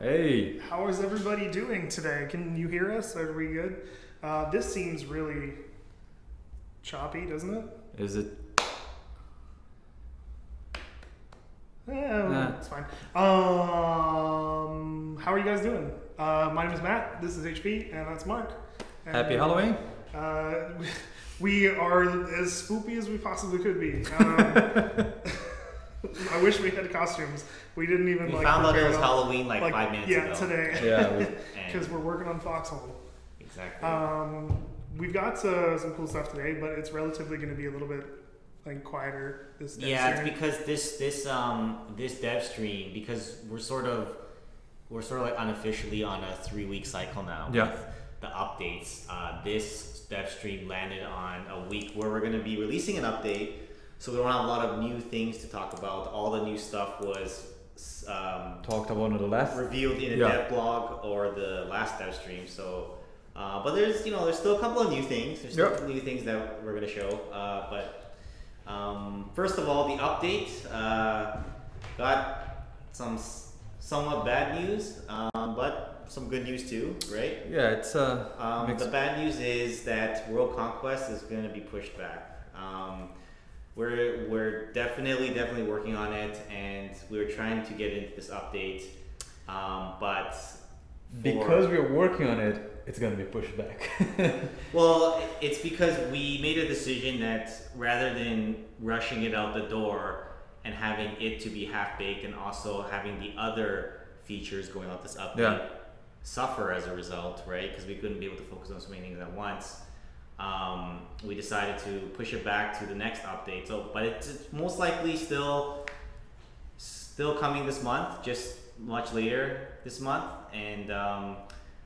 Hey. How is everybody doing today? Can you hear us? Are we good? This seems really choppy, doesn't it? Is it? Yeah, it's fine. How are you guys doing? My name is Matt. This is HP, and that's Mark. And, Happy Halloween. We are as spoopy as we possibly could be. I wish we had costumes. We didn't even. We found out it was Halloween like 5 minutes ago. Yeah, today. Yeah, because we're working on Foxhole. Exactly. We've got some cool stuff today, but it's relatively going to be a little bit quieter. This yeah, it's because this dev stream, because we're sort of like unofficially on a 3-week cycle now. Yeah. With the updates. This dev stream landed on a week where we're going to be releasing an update. So we don't have a lot of new things to talk about. All the new stuff was talked about on the left, revealed in a dev blog or the last dev stream. So, but there's still a couple of new things. There's still new things that we're gonna show. But first of all, the update got some somewhat bad news, but some good news too, right? Yeah, it's the bad news is that World Conquest is going to be pushed back. We're definitely working on it, and we're trying to get into this update, but because we're working on it, it's gonna be pushed back. Well, it's because we made a decision that rather than rushing it out the door and having it to be half-baked and also having the other features going out this update suffer as a result, right? Because we couldn't be able to focus on so many things at once. We decided to push it back to the next update. So, but it's most likely still coming this month, just much later this month, and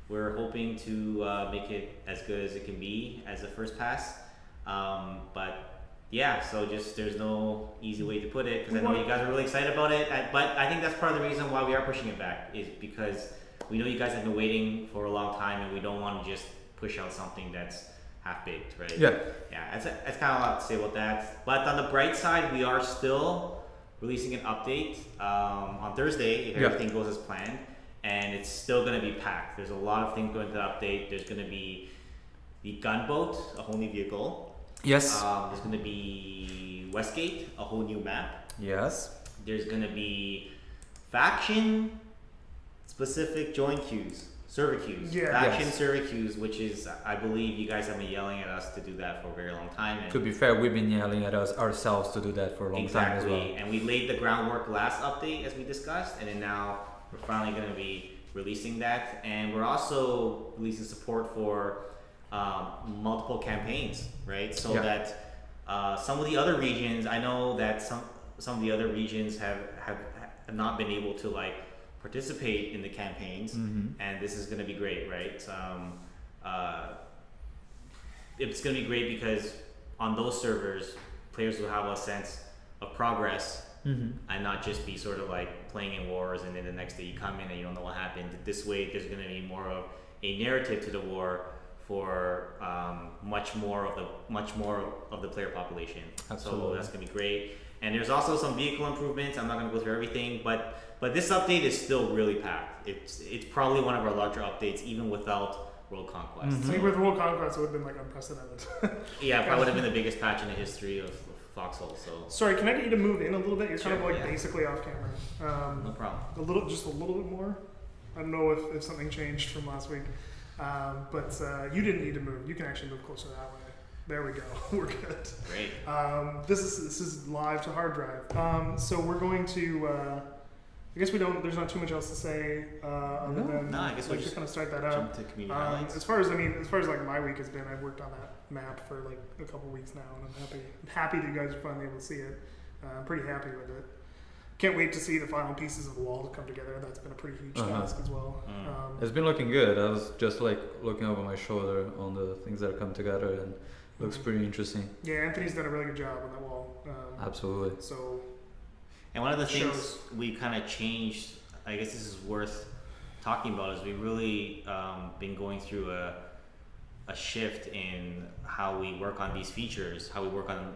we're hoping to make it as good as it can be as a first pass. But yeah, so just there's no easy way to put it, because I know you guys are really excited about it. But I think that's part of the reason why we are pushing it back, is because we know you guys have been waiting for a long time, and we don't want to just push out something that's half-baked, right? Yeah. That's kind of a lot to say about that. But on the bright side, we are still releasing an update on Thursday if everything goes as planned, and it's still going to be packed. There's a lot of things going to the update. There's going to be the gunboat, a whole new vehicle. Yes. There's going to be Westgate, a whole new map. Yes. There's going to be faction-specific join queues. Server queues. Faction server queues, which is, I believe you guys have been yelling at us to do that for a very long time. And to be fair, we've been yelling at ourselves to do that for a long time as well. And we laid the groundwork last update, as we discussed, and then now we're finally going to be releasing that. And we're also releasing support for multiple campaigns, right? So that some of the other regions, I know that some of the other regions have not been able to participate in the campaigns, and this is going to be great, right? It's going to be great because on those servers, players will have a sense of progress and not just be sort of playing in wars, and then the next day you come in and you don't know what happened. This way, there's going to be more of a narrative to the war for much more of the player population. Absolutely. So that's going to be great. And there's also some vehicle improvements. I'm not going to go through everything, but this update is still really packed. It's probably one of our larger updates, even without World Conquest. See, with World Conquest, it would have been unprecedented. Yeah, probably would have been the biggest patch in the history of Foxhole. So sorry, can I get you to move in a little bit? You're kind of basically off camera. No problem. Just a little bit more. I don't know if something changed from last week, but you didn't need to move. You can actually move closer that way. There we go. We're good. Great. This is live to hard drive. So we're going to. I guess we don't. There's not too much else to say other than I guess we just kind of start that jump up. to community highlights. As far as my week has been, I've worked on that map for a couple weeks now, and I'm happy that you guys are finally able to see it. I'm pretty happy with it. Can't wait to see the final pieces of the wall to come together. That's been a pretty huge task as well. It's been looking good. I was just looking over my shoulder on the things that come together, and looks pretty interesting. Yeah, Anthony's done a really good job on that wall. Absolutely. So. And one of the things we kind of changed, I guess this is worth talking about, is we've really been going through a shift in how we work on these features, how we work on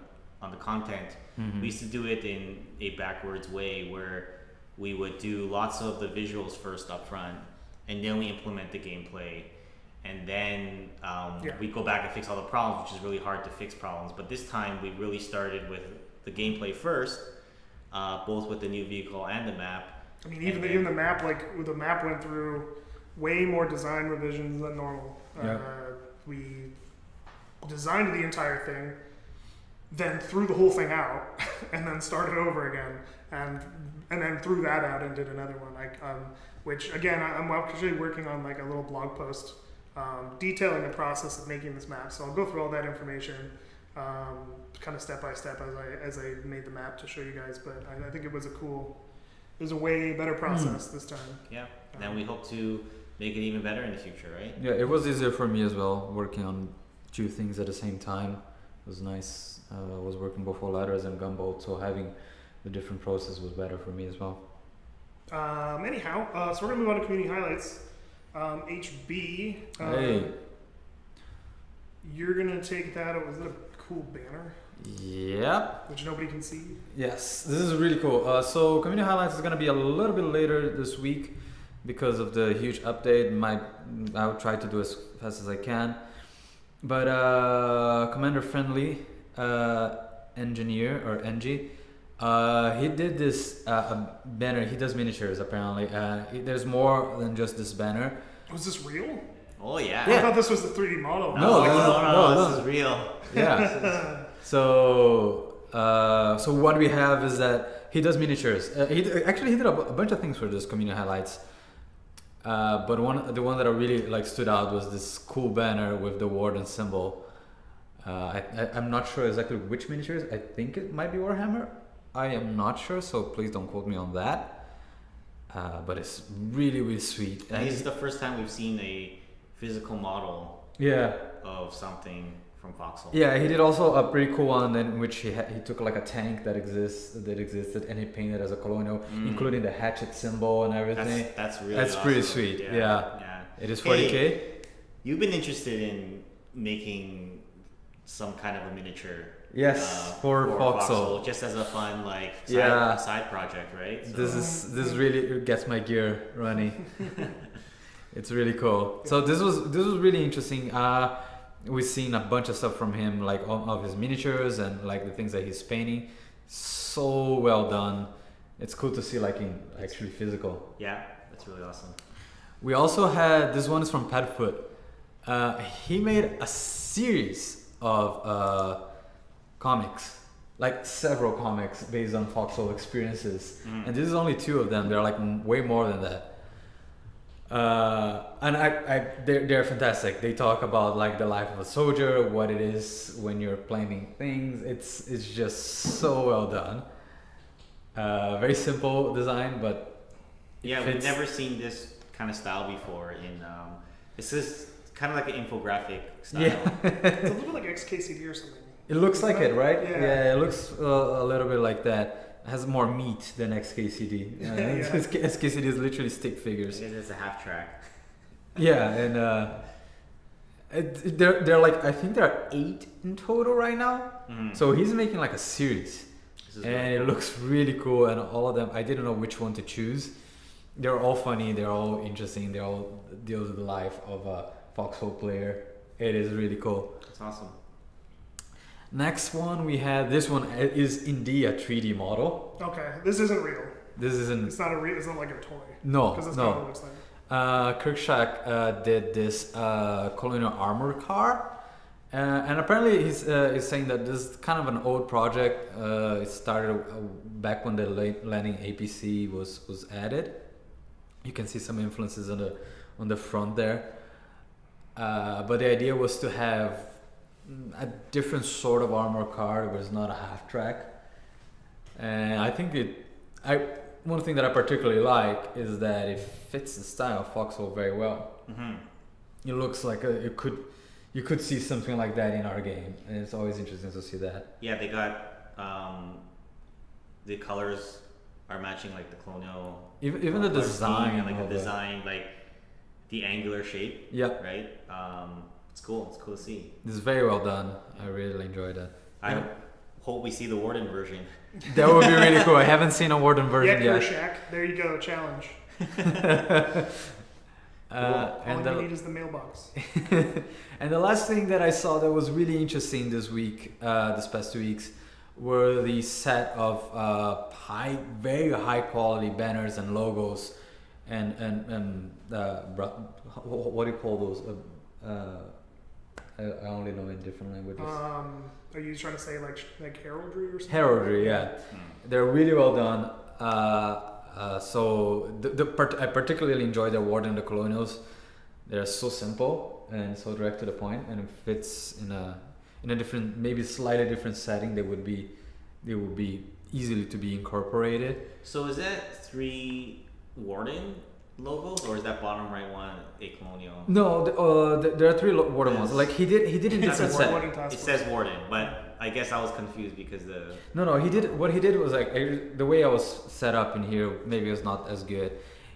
the content. We used to do it in a backwards way where we would do lots of the visuals first up front, and then we implement the gameplay, and then we go back and fix all the problems, which is really hard to fix problems. But this time we really started with the gameplay first, both with the new vehicle and the map. I mean, even the map, the map went through way more design revisions than normal. We designed the entire thing, then threw the whole thing out, and then started over again, and then threw that out and did another one. Which again, I'm actually working on like a little blog post detailing the process of making this map. So I'll go through all that information, kind of step by step as I made the map to show you guys. But I think it was a way better process this time. Yeah, and then we hope to make it even better in the future, right? Yeah, it was easier for me as well, working on two things at the same time. It was nice. I was working both for ladders and gunboat, so having the different process was better for me as well. Anyhow, so we're gonna move on to community highlights. HB, Hey. You're gonna take that. Was it a cool banner? Yep. Which nobody can see. Yes, this is really cool. So community highlights is gonna be a little bit later this week because of the huge update. I'll try to do as fast as I can. But Commander Friendly Engineer or NG, he did this banner. He does miniatures apparently. There's more than just this banner. Was this real? Oh yeah. I thought this was the 3D model. No, this is real. Yeah. So what we have is that he does miniatures. He did a bunch of things for this community highlights. But the one that I really stood out was this cool banner with the Warden symbol. I'm not sure exactly which miniatures. I think it might be Warhammer. I am not sure, so please don't quote me on that. But it's really, really sweet. And this is the first time we've seen a physical model of something from Foxhole. Yeah, he did also a pretty cool one in which he took like a tank that existed and he painted as a colonial, including the hatchet symbol and everything. That's really awesome. Pretty sweet. Yeah. It is 40K. Hey, you've been interested in making some kind of a miniature. Yes, for Foxhole. Just as a fun side project, right? So. This really gets my gear running. It's really cool. So this was really interesting. We've seen a bunch of stuff from him, like of his miniatures and like the things that he's painting. So well done. It's cool to see like in actually physical. Yeah, that's really awesome. We also had, this one is from Clapfoot. He made a series of comics, like several comics based on Foxhole experiences. And this is only 2 of them. They're like way more than that. And they're fantastic. They talk about like the life of a soldier, what it is when you're planning things. It's just so well done. Very simple design, but we've never seen this kind of style before. This is kind of like an infographic style. Yeah. It's a little bit like XKCD or something. It looks like it, right? Yeah, it looks a little bit like that. It has more meat than XKCD. XKCD is literally stick figures. It is a half track. Yeah, and they're like, I think there are 8 in total right now. So he's making like a series, and it looks really cool. And all of them, I didn't know which one to choose. They're all funny. They're all interesting. They all deal with the life of a Foxhole player. It is really cool. That's awesome. Next one we had, this one is indeed a 3D model. Okay, this isn't real. It's not like a toy. No, because that's kind of what it looks like. Kirkshak did this colonial armor car, and apparently he's saying that this is kind of an old project. It started back when the landing APC was added. You can see some influences on the front there, but the idea was to have a different sort of armor car. It was not a half track, and I think one thing that I particularly like is that it fits the style of Foxhole very well. It looks like you could see something like that in our game, and it's always interesting to see that. Yeah, they got the colors are matching like the colonial. Even the design, and like the design, like the angular shape. Yeah. Right. It's cool. It's cool to see. This is very well done. I really enjoyed that. I hope we see the Warden version. That would be really cool. I haven't seen a Warden version Yeah, yet. Shack. There you go. Challenge. All you need is the mailbox. And the last thing that I saw that was really interesting this week, this past 2 weeks, were the set of very high quality banners and logos, and what do you call those? I only know in different languages. Are you trying to say like heraldry or something? Heraldry, yeah. They're really well done. So I particularly enjoy the Warden and the Colonials. They're so simple and so direct to the point, and it fits in a different, maybe slightly different setting. They would be easily to be incorporated. So is that 3 Warden logos, or is that bottom right one a Colonial? No, there are 3 Warden ones. Like he did in different settings. It says Warden, but I guess I was confused because the what he did was like the way I was set up in here, maybe it was not as good.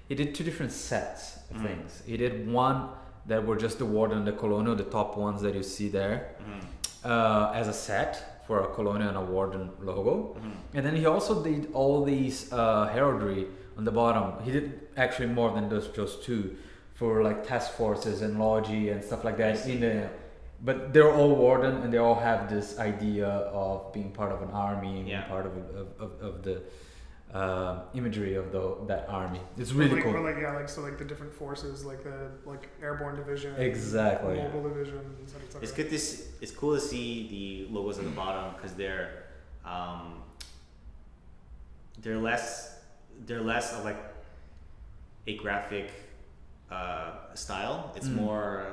He did 2 different sets of things. He did one that were just the Warden and the Colonial, the top ones that you see there, as a set for a Colonial and a Warden logo. And then he also did all these heraldry on the bottom. He did actually more than just 2 for like task forces and logi and stuff like that. But they're all Warden, and they all have this idea of being part of an army, and being part of the imagery of that army. It's really cool. So the different forces, like the airborne division, exactly, mobile division. It's good. It's cool to see the logos at the bottom because they're less of like a graphic style. It's more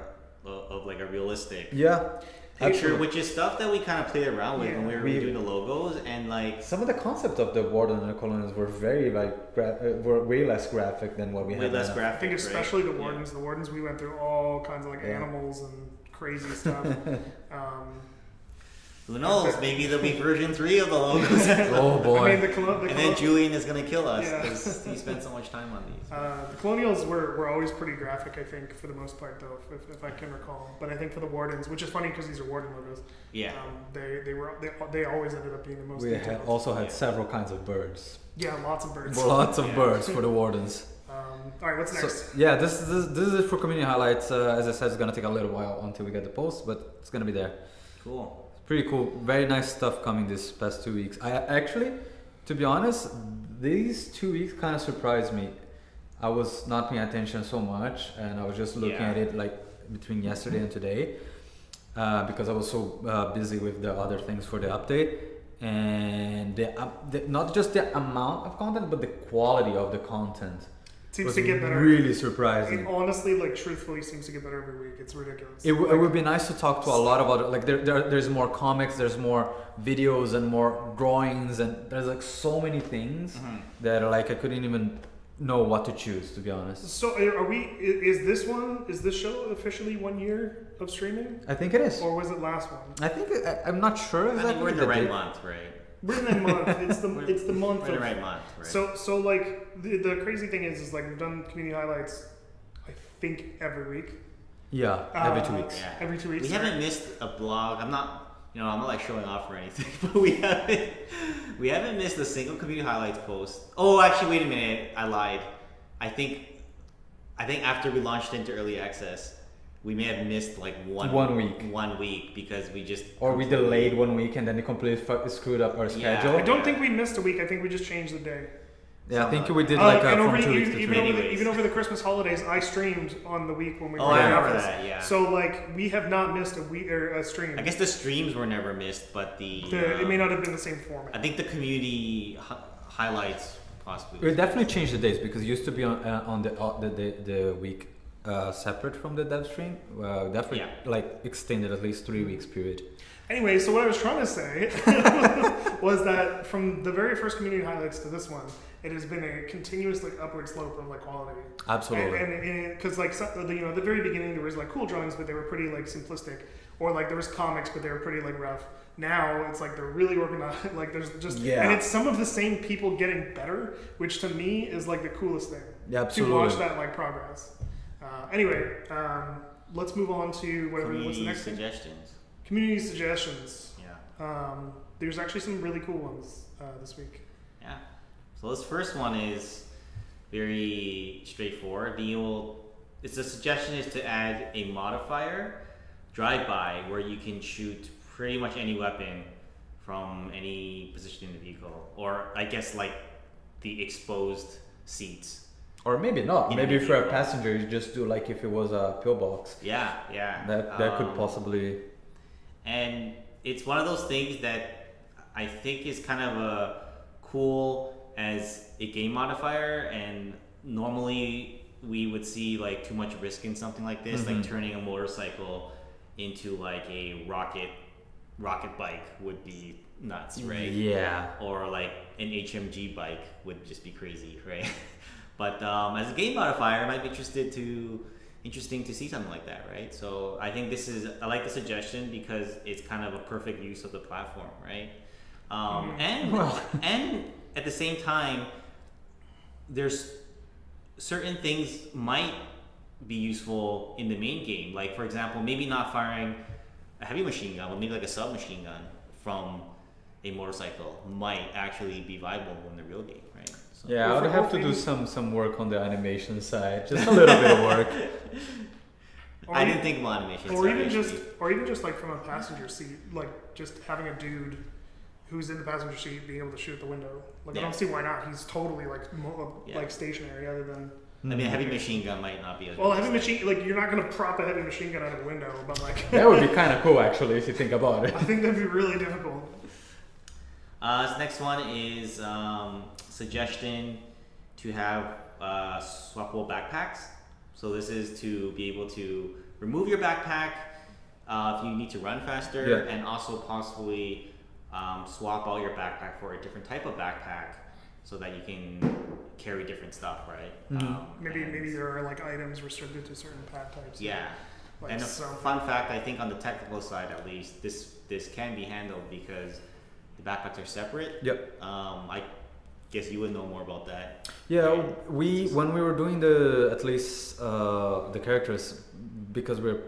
of like a realistic picture, absolutely. which is stuff that we kind of played around with when we were doing the logos, and like some of the concepts of the Warden and the Colonials were very were way less graphic than what we had. Way less graphic. I think especially the Wardens. The Wardens, we went through all kinds of animals and crazy stuff. Who knows? Maybe there'll be version 3 of the logos. Oh boy! I mean, and then Julian is gonna kill us because he spent so much time on these. The Colonials were always pretty graphic, I think, for the most part, though, if I can recall. But I think for the Wardens, which is funny because these are Warden logos. They always ended up being the most. We also had several kinds of birds. Yeah, lots of birds. Lots of birds for the Wardens. All right, what's next? So, this is it for community highlights. As I said, it's gonna take a little while until we get the post, but it's gonna be there. Cool. Pretty cool. Very nice stuff coming this past 2 weeks. I actually, to be honest, these 2 weeks kind of surprised me. I was not paying attention so much, and I was just looking at it like between yesterday and today, because I was so busy with the other things for the update, and not just the amount of content, but the quality of the content. Seems to get better. Really surprising. It honestly, truthfully, seems to get better every week. It's ridiculous. It would be nice to talk to a lot of other, there's more comics, there's more videos and more drawings, and there's so many things that I couldn't even know what to choose, to be honest. So is this show officially 1 year of streaming? I think it is. Or was it last one? I think, I'm not sure exactly. I think we're in the right month, right? We're in that month. It's the month. We're in the right month, right? So the crazy thing is we've done community highlights, I think every week. Yeah, every 2 weeks. Yeah. Every 2 weeks. We haven't missed a blog. I'm not showing off or anything, but we haven't missed a single community highlights post. Oh, actually, wait a minute. I lied. I think after we launched into early access, we may have missed 1 week. 1 week because we just... Or we delayed 1 week and then it completely screwed up our schedule. I don't think we missed a week. I think we just changed the day. Yeah, I think we did from 2 weeks to 3 weeks. Even over the Christmas holidays, I streamed on the week when we were I in remember office. that, yeah. So we have not missed a week or a stream. I guess the streams were never missed, but it may not have been the same format. I think the community highlights possibly. We definitely changed the days because it used to be on the week separate from the Devstream. Definitely extended at least 3 weeks period. Anyway, so what I was trying to say was that from the very first community highlights to this one, it has been a continuous upward slope of quality. Absolutely. And because at the very beginning there was cool drawings, but they were pretty simplistic, or there was comics, but they were pretty rough. Now it's they're really organized. There's just and it's some of the same people getting better, which to me is the coolest thing. Yeah, absolutely. To watch that progress. Anyway, let's move on to what's the next suggestions. Community suggestions. Yeah. there's actually some really cool ones this week. Yeah. So this first one is very straightforward. The suggestion is to add a modifier, drive-by, where you can shoot pretty much any weapon from any position in the vehicle, or I guess like the exposed seats. Or maybe not. Maybe if you're a passenger, you just do like if it was a pillbox. Yeah. That could possibly. And it's one of those things that I think is kind of a cool as a game modifier, and normally we would see like too much risk in something like this, like turning a motorcycle into like a rocket bike would be nuts, right? Yeah. Or like an HMG bike would just be crazy, right? But as a game modifier, it might be interesting to see something like that, right? So I think I like the suggestion because it's kind of a perfect use of the platform, right? And at the same time, there's certain things might be useful in the main game. Like for example, maybe not firing a heavy machine gun, but maybe like a submachine gun from a motorcycle might actually be viable in the real game, right? So, yeah, I would have to do some work on the animation side, just a little bit of work. I didn't think about animation. Or even just like from a passenger seat, like just having a dude who's in the passenger seat being able to shoot the window. Like I don't see why not. He's totally like like stationary, other than. I mean, a heavy machine gun might not be as well. A heavy machine, like you're not gonna prop a heavy machine gun out a window, but like that would be kind of cool actually if you think about it. I think that'd be really difficult. This next one is suggestion to have swappable backpacks. So this is to be able to remove your backpack if you need to run faster, and also possibly swap out your backpack for a different type of backpack so that you can carry different stuff, right? Maybe there are like items restricted to certain pack types. Yeah. Like and a fun fact, I think on the technical side at least, this can be handled because the backpacks are separate. Yep. I guess you would know more about that. Yeah, when we were doing the characters, because we're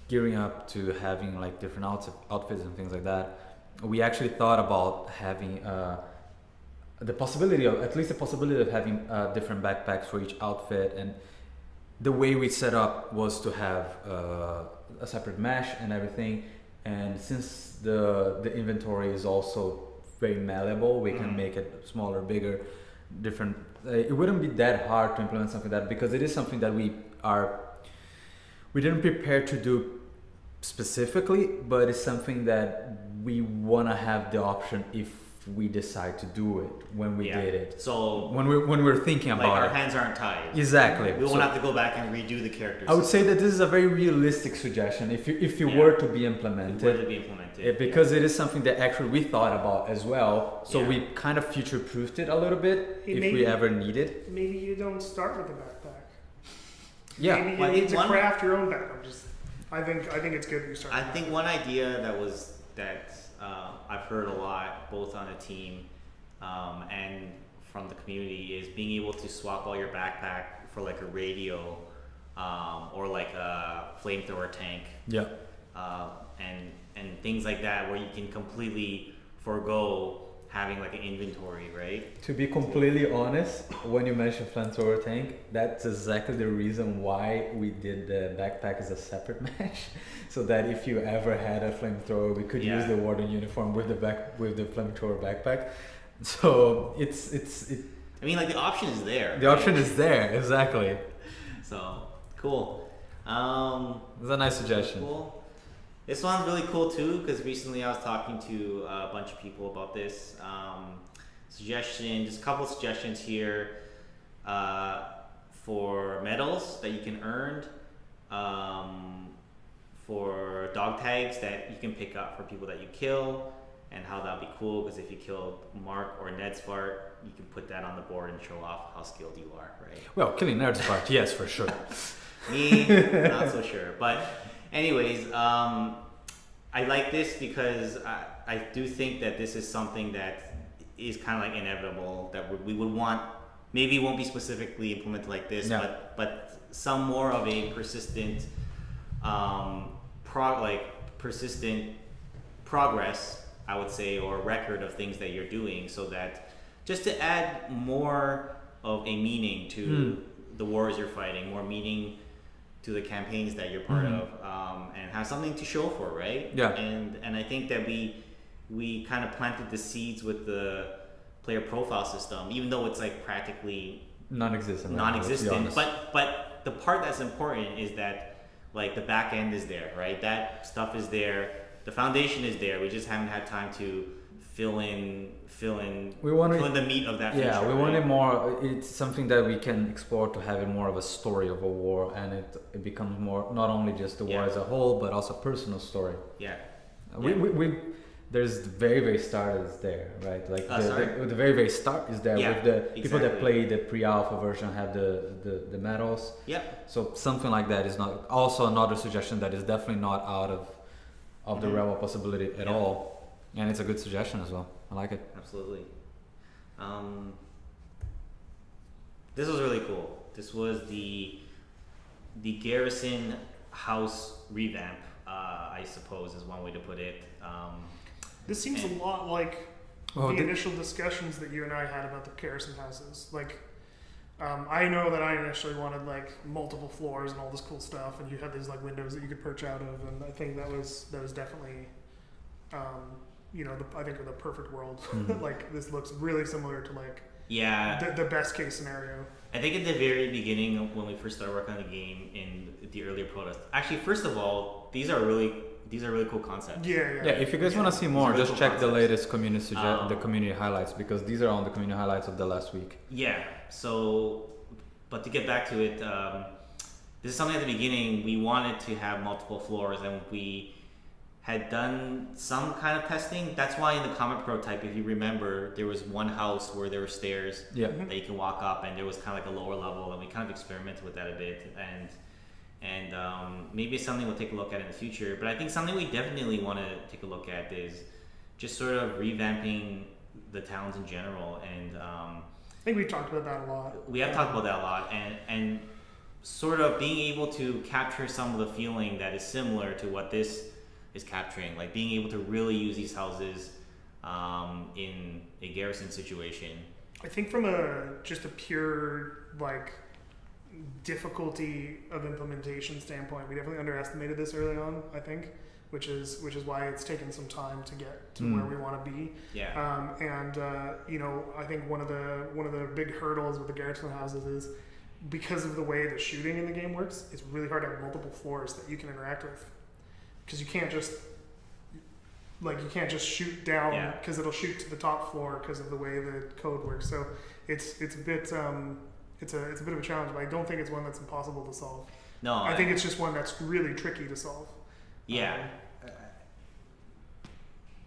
gearing up to having like different outfits and things like that, we actually thought about having the possibility of having different backpacks for each outfit, and the way we set up was to have a separate mesh and everything. And since the inventory is also very malleable, we can make it smaller, bigger, different. It wouldn't be that hard to implement something like that, because it is something that we didn't prepare to do specifically, but it's something that we want to have the option if we decide to do it when we did it. So when we're thinking about our hands aren't tied. Exactly. We won't have to go back and redo the characters. I would say that this is a very realistic suggestion if you were to be implemented. Because it is something that actually we thought about as well. So we kind of future-proofed it a little bit if we ever need it. Maybe you don't start with a backpack. Yeah. Maybe you need to craft your own backpack. I think it's good that you start. I think one idea that I've heard a lot, both on the team and from the community, is being able to swap out your backpack for like a radio or like a flamethrower tank. Yeah. And things like that, where you can completely forego having like an inventory, right? To be completely honest, when you mentioned flamethrower tank, that's exactly the reason why we did the backpack as a separate mesh, so that if you ever had a flamethrower, we could use the warden uniform with the flamethrower backpack. So it's. I mean, like the option is there. The option is there, exactly. So cool. It's a nice suggestion. Cool. This one's really cool too, because recently I was talking to a bunch of people about this. Just a couple of suggestions here for medals that you can earn, for dog tags that you can pick up for people that you kill, and how that'd be cool, because if you kill Mark or Nedspart, you can put that on the board and show off how skilled you are, right? Well, killing Nedspart, yes, for sure. Me, not so sure, but. Anyways, I like this because I do think that this is something that is kind of like inevitable, that we would want. Maybe it won't be specifically implemented like this, but some more of a persistent, persistent progress I would say, or record of things that you're doing, so that just to add more of a meaning to the wars you're fighting, more meaning to the campaigns that you're part of, and have something to show for, right? Yeah. And I think that we kind of planted the seeds with the player profile system, even though it's like practically non-existent. But the part that's important is that like the back end is there, right? That stuff is there. The foundation is there. We just haven't had time to fill in the meat of that feature. Yeah, we wanted more. It's something that we can explore to have it more of a story of a war, and it becomes more not only just the war as a whole, but also a personal story. Yeah. We there's the very start is there, right? Like the very start is there with the people that play the pre-alpha version have the medals. Yep. So something like that is not also another suggestion that is definitely not out of the realm of possibility at all, and it's a good suggestion as well. I like it. Absolutely. This was really cool. This was the Garrison House revamp, I suppose is one way to put it. This seems a lot like the initial discussions that you and I had about the Garrison houses. Like, I know that I initially wanted like multiple floors and all this cool stuff, and you had these like windows that you could perch out of, and I think that was definitely, I think of the perfect world. Like this looks really similar to like the best case scenario. I think at the very beginning when we first started working on the game in the earlier prototypes. Actually, first of all, these are really cool concepts. Yeah. If you guys want to see more, really just cool check concepts. the latest the community highlights, because these are on the community highlights of the last week. Yeah. So, but to get back to it, this is something at the beginning we wanted to have multiple floors, and we had done some kind of testing. That's why in the comic prototype, if you remember, there was one house where there were stairs that you can walk up, and there was kind of like a lower level, and we kind of experimented with that a bit, and maybe it's something we'll take a look at in the future. But I think something we definitely want to take a look at is just sort of revamping the towns in general, and I think we've talked about that a lot. We have talked about that a lot, and sort of being able to capture some of the feeling that is similar to what this is capturing, like being able to really use these houses in a garrison situation. I think from just a pure like difficulty of implementation standpoint, we definitely underestimated this early on, I think, which is why it's taken some time to get to where we want to be. Yeah. I think one of the big hurdles with the garrison houses is because of the way the shooting in the game works, it's really hard to have multiple floors that you can interact with, because you can't just shoot down because it'll shoot to the top floor because of the way the code works. So it's a bit it's a bit of a challenge, but I don't think it's one that's impossible to solve. No, I think it's just one that's really tricky to solve. Yeah.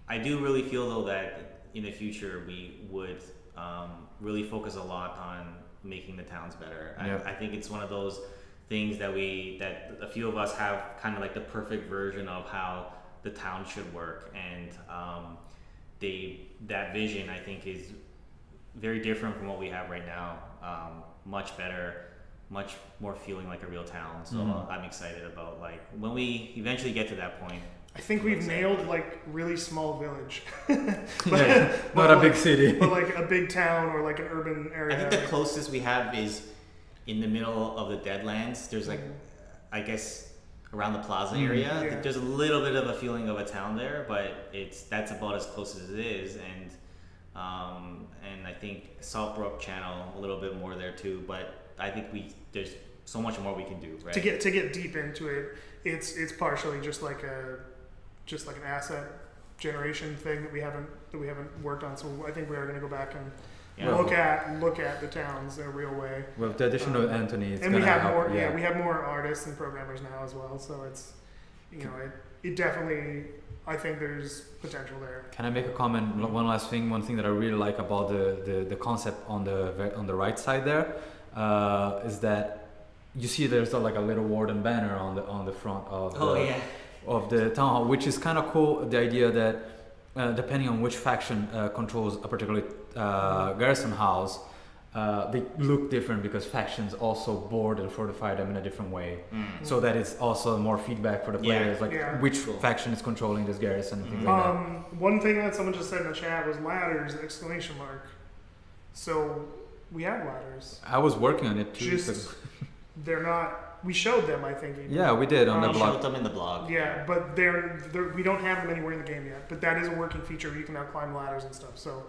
I do really feel though that in the future we would really focus a lot on making the towns better. I think it's one of those things that a few of us have kind of like the perfect version of how the town should work, and that vision I think is very different from what we have right now. Much better, much more feeling like a real town. So I'm excited about like when we eventually get to that point. I think we've nailed like really small village, not a big city, but like a big town or like an urban area. I think the closest we have is in the middle of the Deadlands. There's like, I guess around the plaza area. Yeah. There's a little bit of a feeling of a town there, but that's about as close as it is, and I think Saltbrook Channel a little bit more there too. But I think there's so much more we can do, right? To get deep into it, it's partially just like an asset generation thing that we haven't worked on. So I think we are going to go back and look at the towns in a real way. With the addition of Anthony, it's and we have help, more. Yeah, we have more artists and programmers now as well. So it's it definitely. I think there's potential there. Can I make a comment? One last thing. One thing that I really like about the concept on the right side there is that you see there's like a little warden banner on the front of the town hall, which is kind of cool. The idea that depending on which faction controls a particular garrison house, they look different because factions also board and fortify them in a different way. So that it's also more feedback for the players, like which faction is controlling this garrison and things like that. One thing that someone just said in the chat was ladders, ! So we have ladders. I was working on it too. They're not. We showed them, I think. Even. Yeah, we did on the We blog. showed them in the blog. Yeah, but we don't have them anywhere in the game yet. But that is a working feature where you can now climb ladders and stuff. So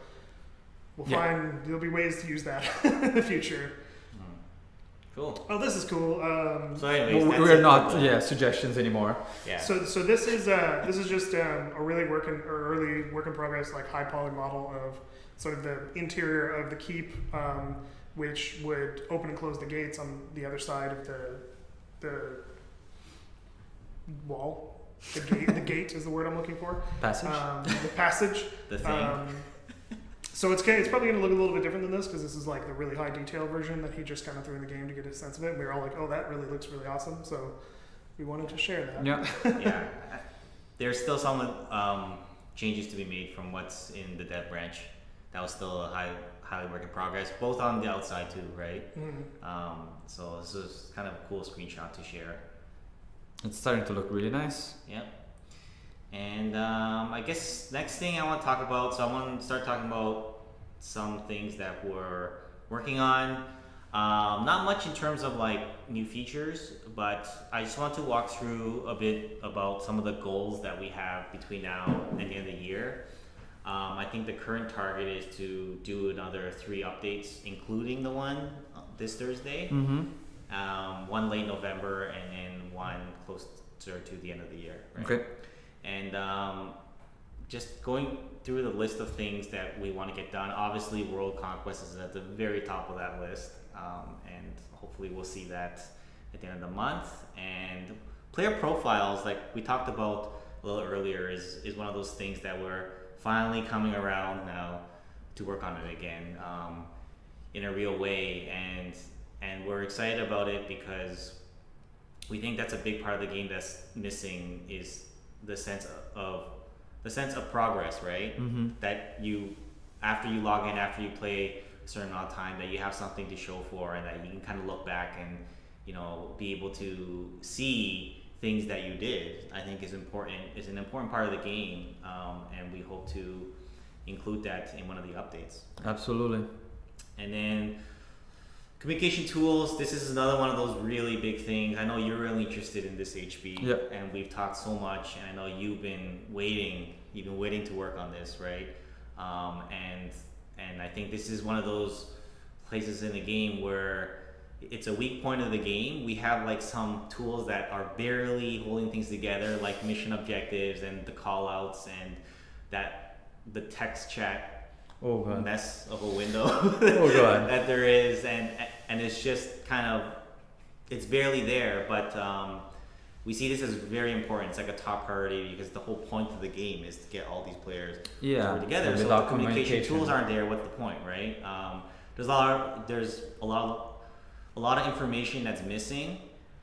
we'll find there'll be ways to use that in the future. Cool. Oh, this is cool. So anyways, we're not suggestions anymore. Yeah. So this is just a really early work in progress, like high poly model of sort of the interior of the keep, which would open and close the gates on the other side of the wall. The gate is the word I'm looking for. Passage. The passage. The thing. So it's probably going to look a little bit different than this because this is like the really high detail version that he just kind of threw in the game to get a sense of it. And we were all like, oh, that really looks really awesome. So we wanted to share that. Yeah. Yeah. There's still some changes to be made from what's in the dev branch. That was still a highly work in progress, both on the outside too, right? So this is kind of a cool screenshot to share. It's starting to look really nice. Yep. And I guess next thing I want to talk about, so I want to start talking about some things that we're working on. Not much in terms of like new features, but I just want to walk through a bit about some of the goals that we have between now and the end of the year. I think the current target is to do another 3 updates, including the one this Thursday, one late November, and then one closer to the end of the year. Right? Okay. And just going through the list of things that we want to get done. Obviously, World Conquest is at the very top of that list, and hopefully we'll see that at the end of the month. And player profiles, like we talked about a little earlier, is one of those things that we're finally coming around now to work on it again in a real way, and we're excited about it because we think that's a big part of the game that's missing is the sense of progress, right? That you, after you log in, after you play a certain amount of time, that you have something to show for, and that you can kind of look back and be able to see things that you did. I think is an important part of the game, and we hope to include that in one of the updates. Absolutely. And then communication tools, this is another one of those really big things. I know you're really interested in this, HB, and we've talked so much, and I know you've been waiting to work on this, right? And I think this is one of those places in the game where it's a weak point of the game. We have like some tools that are barely holding things together, like mission objectives and the call outs and the text chat mess of a window that there is, and it's just kind of, it's barely there, but we see this as very important. It's like a top priority because the whole point of the game is to get all these players to work together. So if the communication tools aren't there, what's the point, right? There's a lot of information that's missing.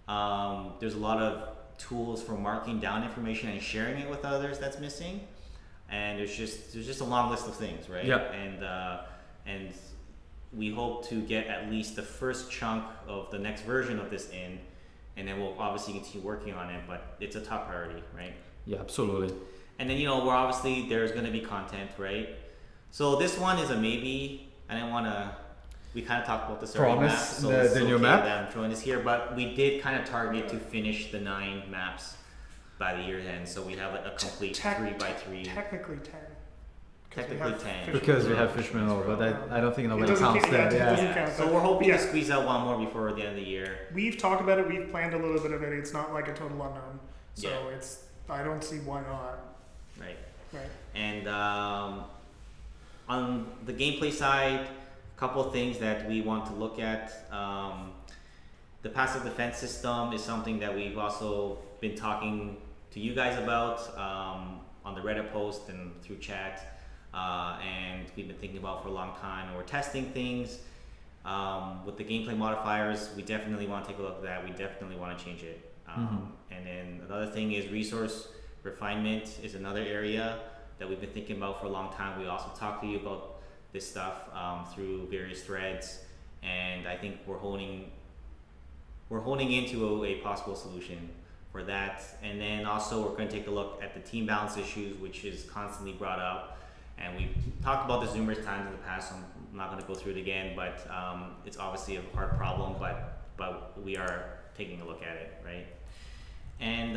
There's a lot of tools for marking down information and sharing it with others that's missing. And there's just a long list of things, right? Yep. And we hope to get at least the first chunk of the next version of this in, and then we'll obviously continue working on it, but it's a top priority, right? Yeah, absolutely. And then, there's going to be content, right? So this one is a maybe. We kind of talked about this already. Promise, the new map? That I'm throwing this here, but we did kind of target to finish the 9 maps by the year's end, so we have a complete 3x3. Technically 10. Technically 10. Because we have Fishman over, but I don't think nobody counts that. Count, so we're hoping to squeeze out one more before the end of the year. We've talked about it. We've planned a little bit of it. It's not like a total unknown. So I don't see why not. Right. And on the gameplay side, a couple of things that we want to look at. The passive defense system is something that we've also been talking to you guys about on the Reddit post and through chat. And we've been thinking about for a long time, and we're testing things with the gameplay modifiers. We definitely want to take a look at that. We definitely want to change it. And then another thing is resource refinement is another area that we've been thinking about for a long time. We also talked to you about this stuff through various threads, and I think we're honing into a possible solution for that. And then also we're going to take a look at the team balance issues, which is constantly brought up, and we've talked about this numerous times in the past, so I'm not going to go through it again, but it's obviously a hard problem, but we are taking a look at it, right? And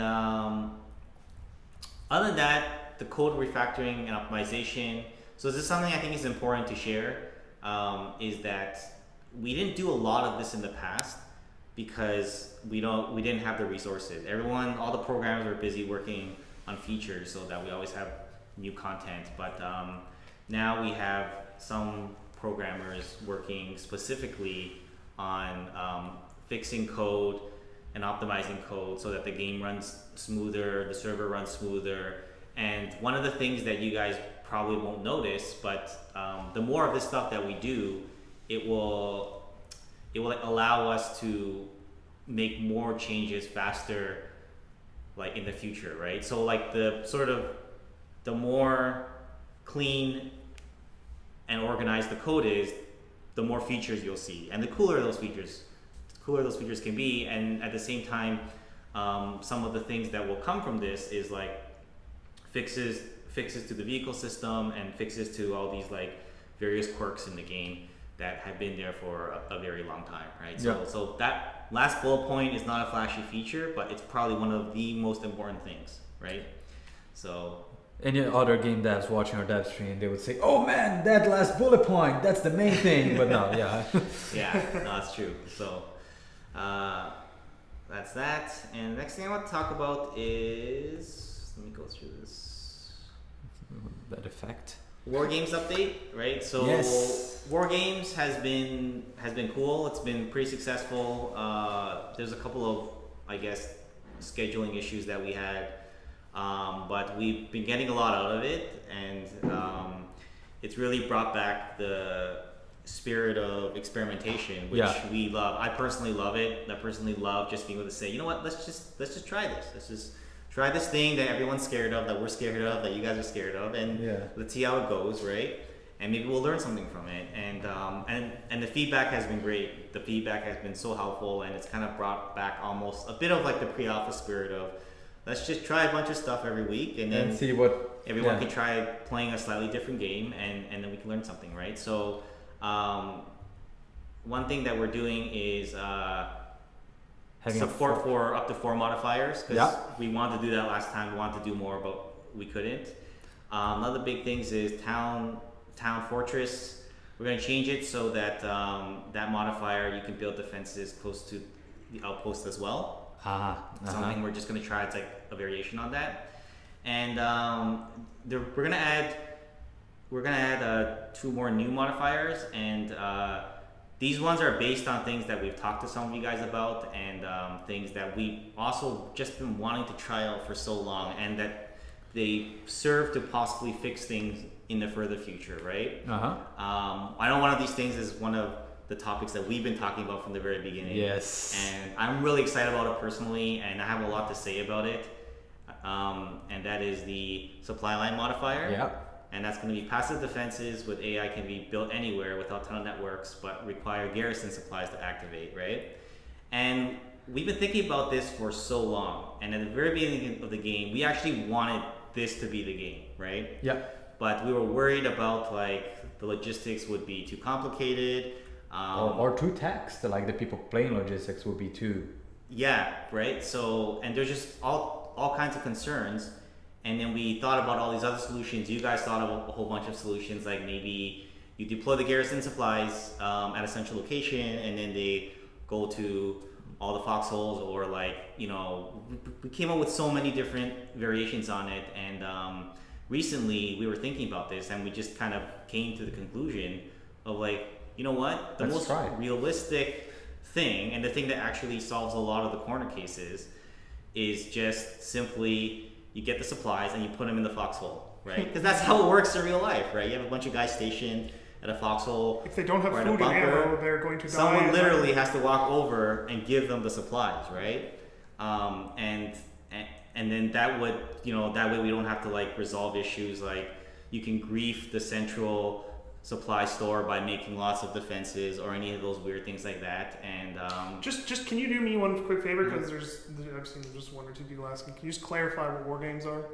other than that, the code refactoring and optimization. So this is something I think is important to share, is that we didn't do a lot of this in the past because we didn't have the resources. All the programmers were busy working on features so that we always have new content. But now we have some programmers working specifically on fixing code and optimizing code so that the game runs smoother, the server runs smoother. And one of the things that you guys probably won't notice, but the more of this stuff that we do, it will allow us to make more changes faster, like in the future, right? So like the more clean and organized the code is, the more features you'll see, and the cooler those features can be. And at the same time, some of the things that will come from this is like fixes to the vehicle system and fixes to all these like various quirks in the game that have been there for a very long time, right? So that last bullet point is not a flashy feature, but it's probably one of the most important things, right? So any other game devs watching our dev stream, they would say, "Oh man, that last bullet point, that's the main thing." But no, yeah. Yeah, no, that's true. So that's that. And next thing I want to talk about is, let me go through this. That effect. War Games update, right? So yes. War Games has been cool. It's been pretty successful. There's a couple of, I guess, scheduling issues that we had, but we've been getting a lot out of it, and it's really brought back the spirit of experimentation, which we love. I personally love it. I personally love just being able to say, you know what, let's just try this. Let's just try this thing that everyone's scared of, that we're scared of, that you guys are scared of, and let's see how it goes, right? And maybe we'll learn something from it. And the feedback has been great. The feedback has been so helpful, and it's kind of brought back almost a bit of like the pre-alpha spirit of, let's just try a bunch of stuff every week, and then see what everyone can try playing a slightly different game, and then we can learn something, right? So one thing that we're doing is having support for up to 4 modifiers, because we wanted to do that last time. We wanted to do more, but we couldn't. Another big things is town fortress. We're going to change it so that that modifier, you can build defenses close to the outpost as well. Something we're just going to try. It's like a variation on that. And we're going to add 2 more new modifiers, and these ones are based on things that we've talked to some of you guys about, and things that we've also just been wanting to try out for so long, and that they serve to possibly fix things in the further future, right? I know one of these things is one of the topics that we've been talking about from the very beginning. Yes. And I'm really excited about it personally, and I have a lot to say about it. And that is the supply line modifier. Yep. And that's going to be passive defenses with AI can be built anywhere without tunnel networks, but require garrison supplies to activate, right? And we've been thinking about this for so long. And at the very beginning of the game, we actually wanted this to be the game, right? Yep. But we were worried about like the logistics would be too complicated. Or too taxed, like the people playing logistics would be too. Yeah, right? So, and there's just all kinds of concerns. And then we thought about all these other solutions. You guys thought of a whole bunch of solutions, like maybe you deploy the garrison supplies at a central location, and then they go to all the foxholes, or like, you know, we came up with so many different variations on it. And recently we were thinking about this, and we just kind of came to the conclusion of like, you know what, the most realistic thing, and the thing that actually solves a lot of the corner cases, is just simply you get the supplies and you put them in the foxhole, right? Because that's how it works in real life, right? You have a bunch of guys stationed at a foxhole. If they don't have food and ammo, they're going to die. Someone literally has to walk over and give them the supplies, right? And then that would, you know, that way we don't have to like resolve issues like you can grief the central supply store by making lots of defenses or any of those weird things like that. And just can you do me one quick favor, because I've seen just one or two people asking. Can you just clarify what war games are?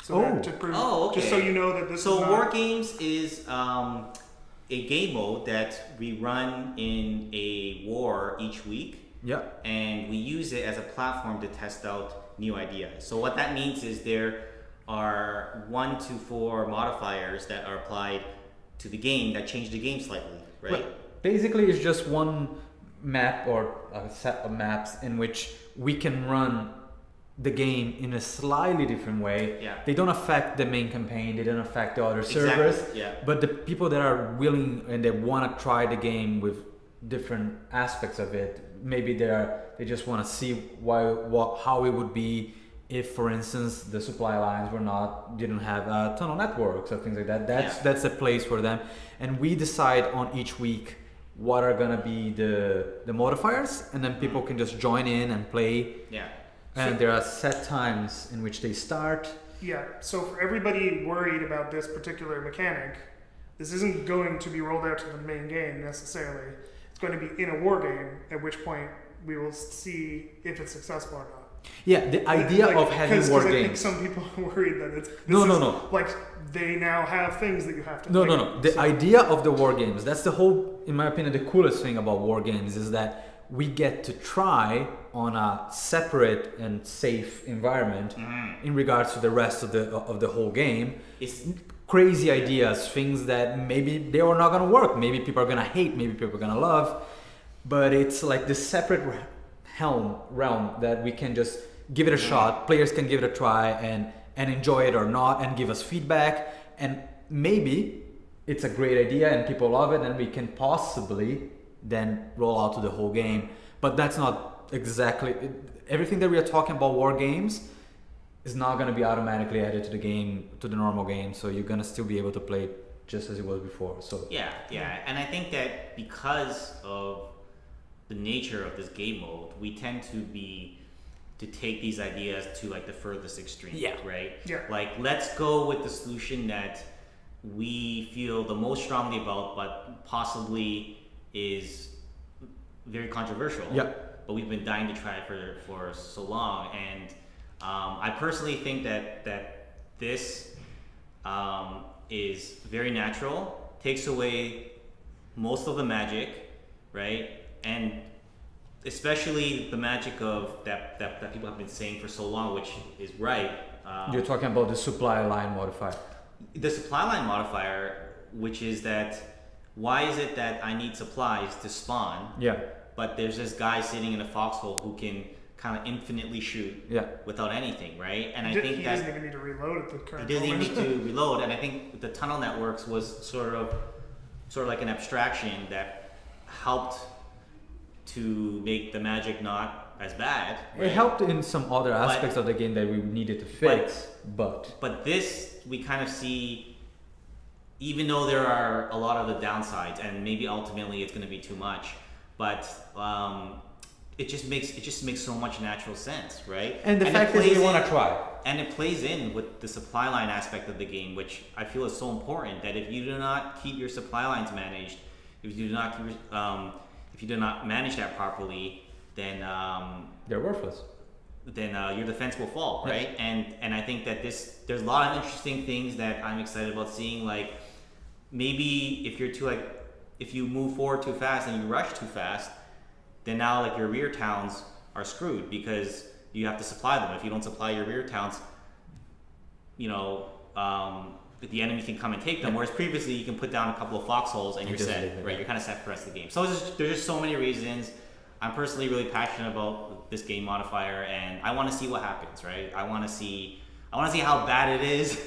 So that to prove, okay. Just so you know that this. So is not, war games is a game mode that we run in a war each week. Yeah. And we use it as a platform to test out new ideas. So what that means is there are 1 to 4 modifiers that are applied to the game that change the game slightly, right? Well, basically, it's just one map or a set of maps in which we can run the game in a slightly different way. Yeah. They don't affect the main campaign, they don't affect the other Exactly, servers. yeah. But the people that are willing and they want to try the game with different aspects of it, maybe they just want to see how it would be if, for instance, the supply lines didn't have tunnel networks or things like that. That's a place for them. And we decide on each week what are gonna be the modifiers, and then people can just join in and play. Yeah. And there are set times in which they start. Yeah, so for everybody worried about this particular mechanic, this isn't going to be rolled out to the main game necessarily. It's going to be in a war game, at which point we will see if it's successful or not. Yeah, the idea of having war I think games. some people are worried that it's No. like they now have things that you have to. No. The idea of the war games, that's the whole, in my opinion, the coolest thing about war games is that we get to try on a separate and safe environment in regards to the rest of the whole game. It's crazy ideas, things that maybe they are not gonna work, maybe people are gonna hate, maybe people are gonna love, but it's like this separate realm that we can just give it a shot. Players can give it a try and enjoy it or not, and give us feedback. And maybe it's a great idea and people love it, and we can possibly then roll out to the whole game. But that's not exactly everything that we are talking about. War games is not going to be automatically added to the game, to the normal game. So you're going to still be able to play it just as it was before. So yeah. And I think that because of the nature of this game mode, we tend to take these ideas to like the furthest extreme, right? Yeah. Like, let's go with the solution that we feel the most strongly about, but possibly is very controversial. Yeah. But we've been dying to try it for so long, and I personally think that this is very natural, takes away most of the magic, right? And especially the magic of that people have been saying for so long, which is right. You're talking about the supply line modifier. The supply line modifier, which is that why is it that I need supplies to spawn? Yeah. But there's this guy sitting in a foxhole who can kind of infinitely shoot without anything, right? And I think he doesn't even need to reload at the current He doesn't even moment. need to reload, and I think the tunnel networks was sort of like an abstraction that helped to make the magic not as bad. Right? It helped in some other aspects of the game that we needed to fix, but this we kind of see, even though there are a lot of the downsides, and maybe ultimately it's going to be too much, but it just makes so much natural sense, right? And the fact is we want to try. And it plays in with the supply line aspect of the game, which I feel is so important, that if you do not keep your supply lines managed, if you do not manage that properly, then they're worthless. Then your defense will fall, right? And I think that there's a lot of interesting things that I'm excited about seeing. Like, maybe if you move forward too fast and you rush too fast, then now like your rear towns are screwed because you have to supply them. If you don't supply your rear towns, the enemy can come and take them. Whereas previously you can put down a couple of foxholes and you're set, right? You're kind of set for the rest of the game. So there's just so many reasons. I'm personally really passionate about this game modifier, and I want to see what happens, right? I want to see how bad it is,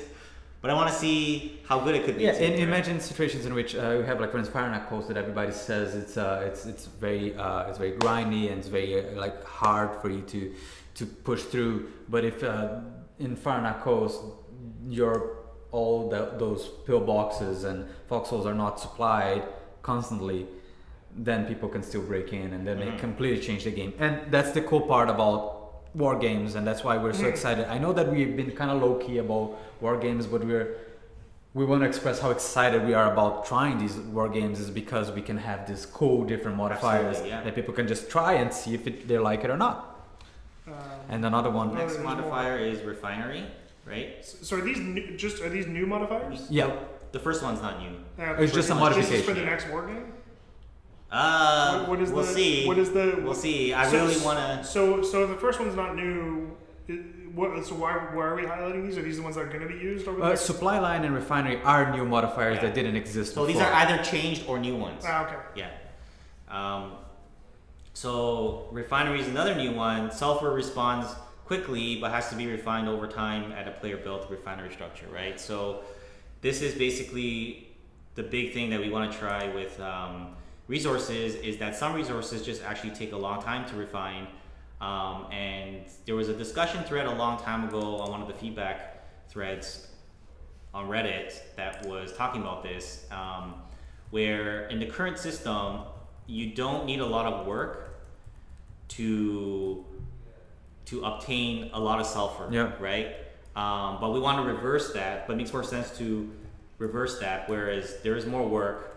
but I want to see how good it could be. Yeah, too, imagine situations in which you have like for instance Fire Coast that everybody says it's very grindy and it's very like hard for you to push through. But if in Fire Coast those pillboxes and foxholes are not supplied constantly, then people can still break in, and then they completely change the game. And that's the cool part about war games, and that's why we're so excited. I know that we've been kind of low-key about war games, but we're we want to express how excited we are about trying these war games is because we can have these cool different modifiers that people can just try and see if they like it or not. And another one. Next modifier is refinery, right? So are these new modifiers? Yeah. The first one's not new. It's just a modification. This is for the next war game? We'll see. We'll see. I really want to. So the first one's not new. So why are we highlighting these? Are these the ones that are going to be used over there? Supply line and refinery are new modifiers that didn't exist before. So these are either changed or new ones. Okay. Yeah. So refinery is another new one. Sulfur responds quickly, but has to be refined over time at a player-built refinery structure, right? So this is basically the big thing that we want to try with resources, is that some resources just actually take a long time to refine. And there was a discussion thread a long time ago on one of the feedback threads on Reddit that was talking about this, where in the current system, you don't need a lot of work to obtain a lot of sulfur, right? But we want to reverse that, but it makes more sense to reverse that, whereas there is more work,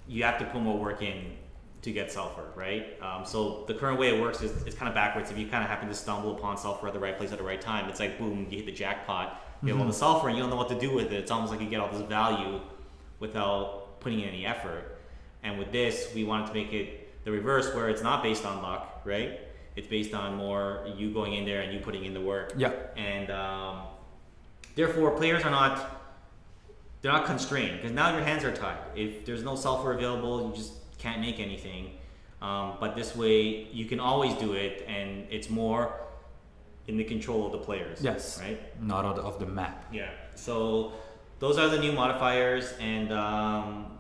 you have to put more work in to get sulfur, right? So the current way it works is it's kind of backwards. If you kind of happen to stumble upon sulfur at the right place at the right time, it's like boom, you hit the jackpot, you have all the sulfur and you don't know what to do with it. It's almost like you get all this value without putting in any effort. And with this, we wanted to make it the reverse, where it's not based on luck, right? It's based on more you going in there and you putting in the work. Yeah. And therefore, players are not, they're not constrained, because now your hands are tied. If there's no sulfur available, you just can't make anything. But this way, you can always do it, and it's more in the control of the players. Yes. Right? Not of the map. Yeah. So those are the new modifiers, and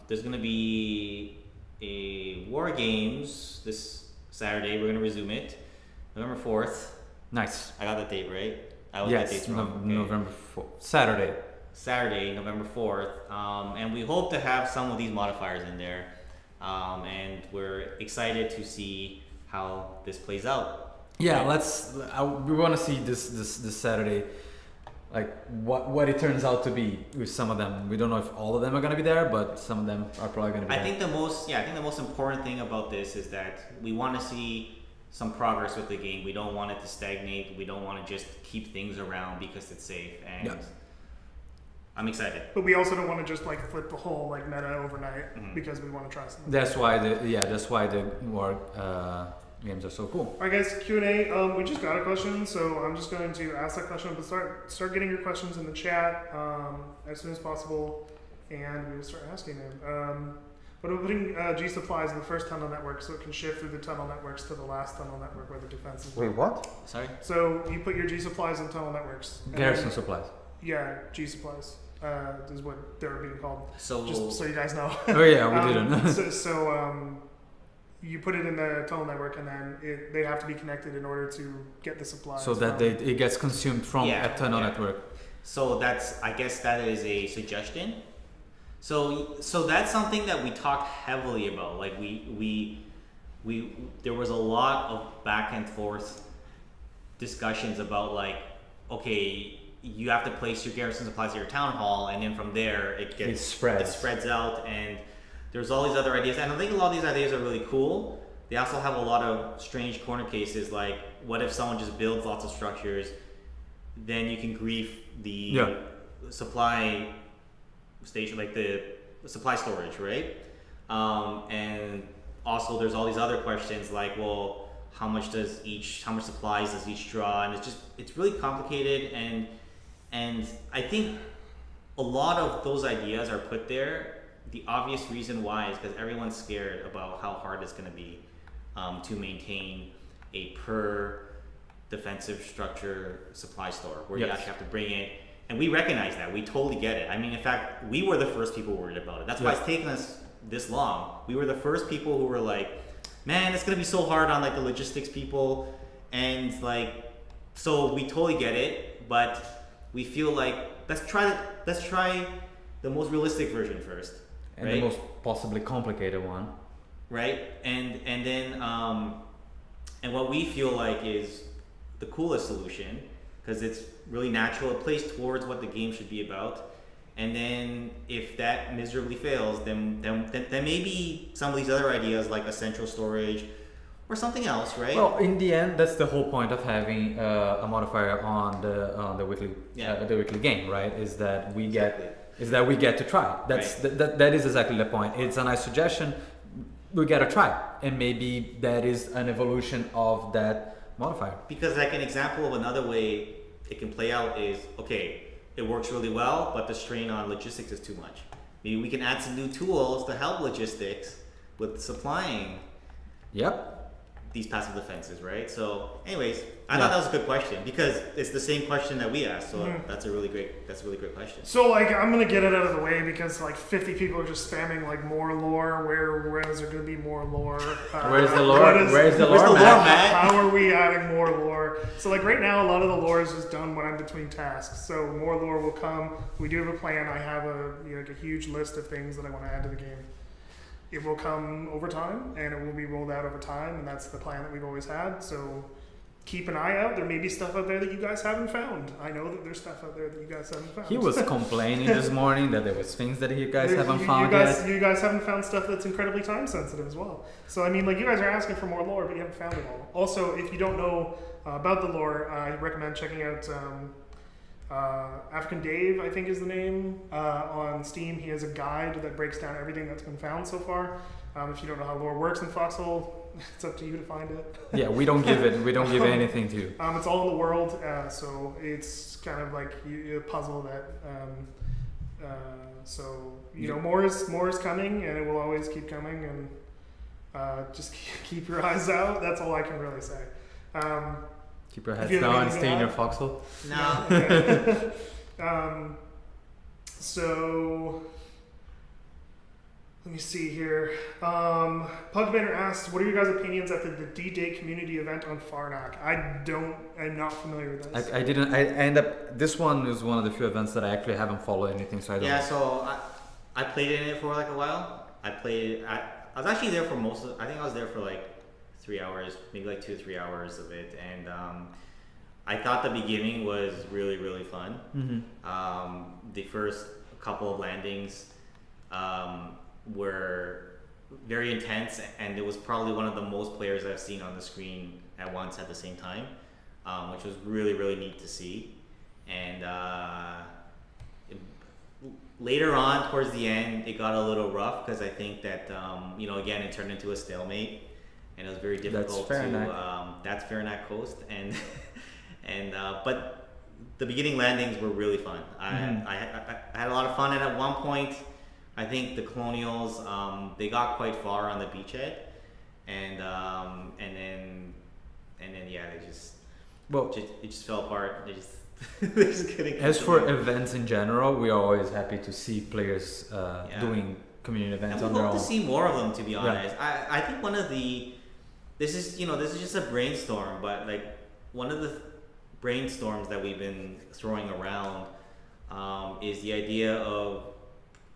there's going to be a War Games this Saturday. We're going to resume it, November 4th. Nice. I got the date right. I was yes, the dates wrong. Okay. November 4th. Saturday, November 4th. And we hope to have some of these modifiers in there. And we're excited to see how this plays out. Yeah, we want to see this Saturday, like what it turns out to be with some of them. We don't know if all of them are going to be there, but some of them are probably going to be there. I think the most important thing about this is that we want to see some progress with the game. We don't want it to stagnate. We don't want to just keep things around because it's safe. And I'm excited. But we also don't want to just like flip the whole like meta overnight because we want to try something. That's why the war games are so cool. All right, guys, Q&A. We just got a question, so I'm just going to ask that question. But start getting your questions in the chat as soon as possible, and we will start asking them. But we're putting G supplies in the first tunnel network, so it can shift through the tunnel networks to the last tunnel network where the defense is. Wait, what? Sorry. So you put your G supplies in tunnel networks. Garrison supplies. Yeah, G supplies. Is what they're being called. So just so you guys know. Oh yeah, we didn't. so you put it in the tunnel network, and then they have to be connected in order to get the supplies. So that it gets consumed from a tunnel network. So I guess that is a suggestion. So that's something that we talked heavily about. Like we there was a lot of back and forth discussions about like, okay, you have to place your garrison supplies at your town hall, and then from there it spreads out, and there's all these other ideas. And I think a lot of these ideas are really cool. They also have a lot of strange corner cases, like what if someone just builds lots of structures, then you can grief the supply station, like the supply storage, right? And also there's all these other questions like, well, how much supplies does each draw? And it's really complicated, and I think a lot of those ideas are put there. The obvious reason why is because everyone's scared about how hard it's going to be to maintain a per defensive structure supply store where you actually have to bring it. And we recognize that. We totally get it. I mean, in fact, we were the first people worried about it. That's why it's taken us this long. We were the first people who were like, man, it's going to be so hard on like the logistics people. And like, so we totally get it, but we feel like let's try the most realistic version first. And the most possibly complicated one. Right? And then and what we feel like is the coolest solution because it's really natural. It plays towards what the game should be about. And then if that miserably fails, then maybe some of these other ideas like a central storage or something else, right? Well, in the end, that's the whole point of having a modifier on the weekly game, right? Is that we get to try. That is exactly the point. It's a nice suggestion. We gotta try, and maybe that is an evolution of that modifier. Because like an example of another way it can play out is, okay, it works really well, but the strain on logistics is too much. Maybe we can add some new tools to help logistics with supplying these passive defenses, right? So anyways, I thought that was a good question because it's the same question that we asked. So that's a really great question. So like, I'm going to get it out of the way because like 50 people are just spamming like more lore. Where is there going to be more lore? Where's the lore? Where's the lore, Matt? How are we adding more lore? So like right now, a lot of the lore is just done when I'm between tasks. So more lore will come. We do have a plan. I have a huge list of things that I want to add to the game. It will come over time, and it will be rolled out over time, and that's the plan that we've always had. So keep an eye out. There may be stuff out there that you guys haven't found. I know that there's stuff out there that you guys haven't found. He was complaining this morning that there was things that you guys haven't found yet. You guys haven't found stuff that's incredibly time sensitive as well. So I mean, like, you guys are asking for more lore, but you haven't found it all. Also, if you don't know about the lore, I recommend checking out African Dave, I think is the name, on Steam. He has a guide that breaks down everything that's been found so far. If you don't know how lore works in Foxhole, it's up to you to find it. Yeah, we don't give anything to you. It's all in the world, so it's kind of like a puzzle that. More is coming, and it will always keep coming, and just keep your eyes out. That's all I can really say. Keep your heads down and stay in your foxhole. No. Okay. So let me see here. Pugbanner asked, "What are your guys' opinions after the D-Day community event on Farnak?" I'm not familiar with this. This one is one of the few events that I actually haven't followed anything, so I don't know. So I played in it for like a while. I was actually there for I think I was there for like 3 hours, maybe like 2 or 3 hours of it, and I thought the beginning was really, really fun. The first couple of landings were very intense, and it was probably one of the most players I've seen on the screen at once at the same time, which was really, really neat to see. And later on, towards the end, it got a little rough because I think that again, it turned into a stalemate. And it was very difficult that's Farnak Coast, but the beginning landings were really fun. I had a lot of fun, and at one point, I think the Colonials they got quite far on the beachhead, and then it just fell apart. They're just getting. As for events in general, we are always happy to see players doing community events on their own. We hope to see more of them, to be honest. I think one of the this is just a brainstorm, but like one of the brainstorms that we've been throwing around is the idea of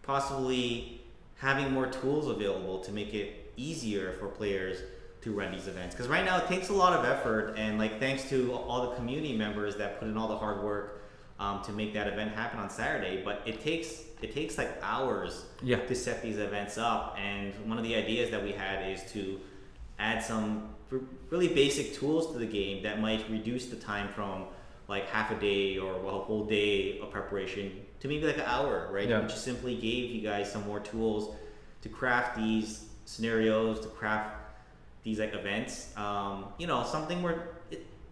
possibly having more tools available to make it easier for players to run these events. Because right now it takes a lot of effort, and like thanks to all the community members that put in all the hard work to make that event happen on Saturday, but it takes like hours to set these events up. And one of the ideas that we had is to add some really basic tools to the game that might reduce the time from like half a day or a whole day of preparation to maybe like an hour, right? We just simply gave you guys some more tools to craft these scenarios, to craft these like events. Something we're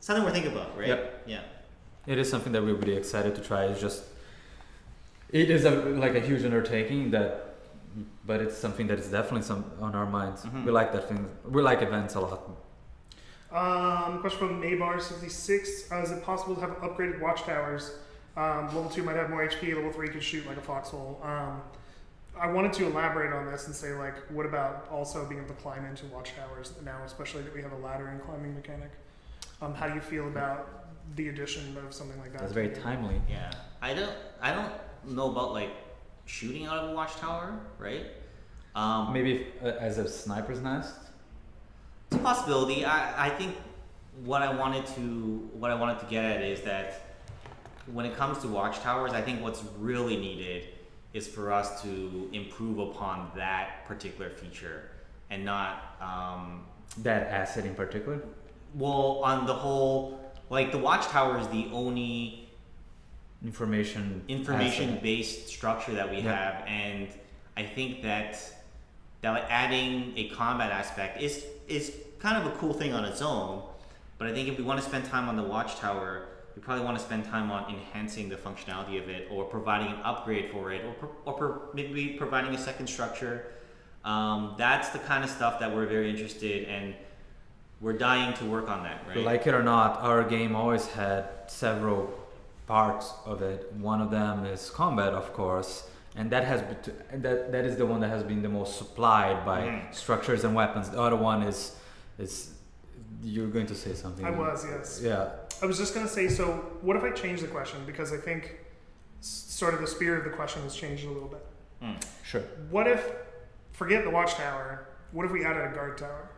thinking about, right? Yeah. It is something that we're really excited to try. It is a huge undertaking but it's something that is definitely on our minds. We like that thing. We like events a lot. Question from Maybar66. Is it possible to have upgraded watchtowers? Level 2 might have more HP. Level 3 could shoot like a foxhole. I wanted to elaborate on this and say, like, what about also being able to climb into watchtowers now, especially that we have a ladder and climbing mechanic? How do you feel about the addition of something like that? That's very timely. Yeah, I don't know about like shooting out of a watchtower, right? Maybe as a sniper's nest. It's a possibility. I think what I wanted to get at is that when it comes to watchtowers, I think what's really needed is for us to improve upon that particular feature and not that asset in particular. Well, on the whole, like the watchtower is the only information-based structure that we have, and I think that like adding a combat aspect is kind of a cool thing on its own. But I think if we want to spend time on the watchtower, we probably want to spend time on enhancing the functionality of it, or providing an upgrade for it, or maybe providing a second structure. That's the kind of stuff that we're very interested in, and we're dying to work on that, right? Like it or not, our game always had several parts of it. One of them is combat, of course, and that is the one that has been the most supplied by structures and weapons. The other one is you're going to say something. I was, yes. Yeah. I was just going to say, so what if I change the question? Because I think sort of the spirit of the question has changed a little bit. Sure. What if, forget the watchtower, what if we added a guard tower?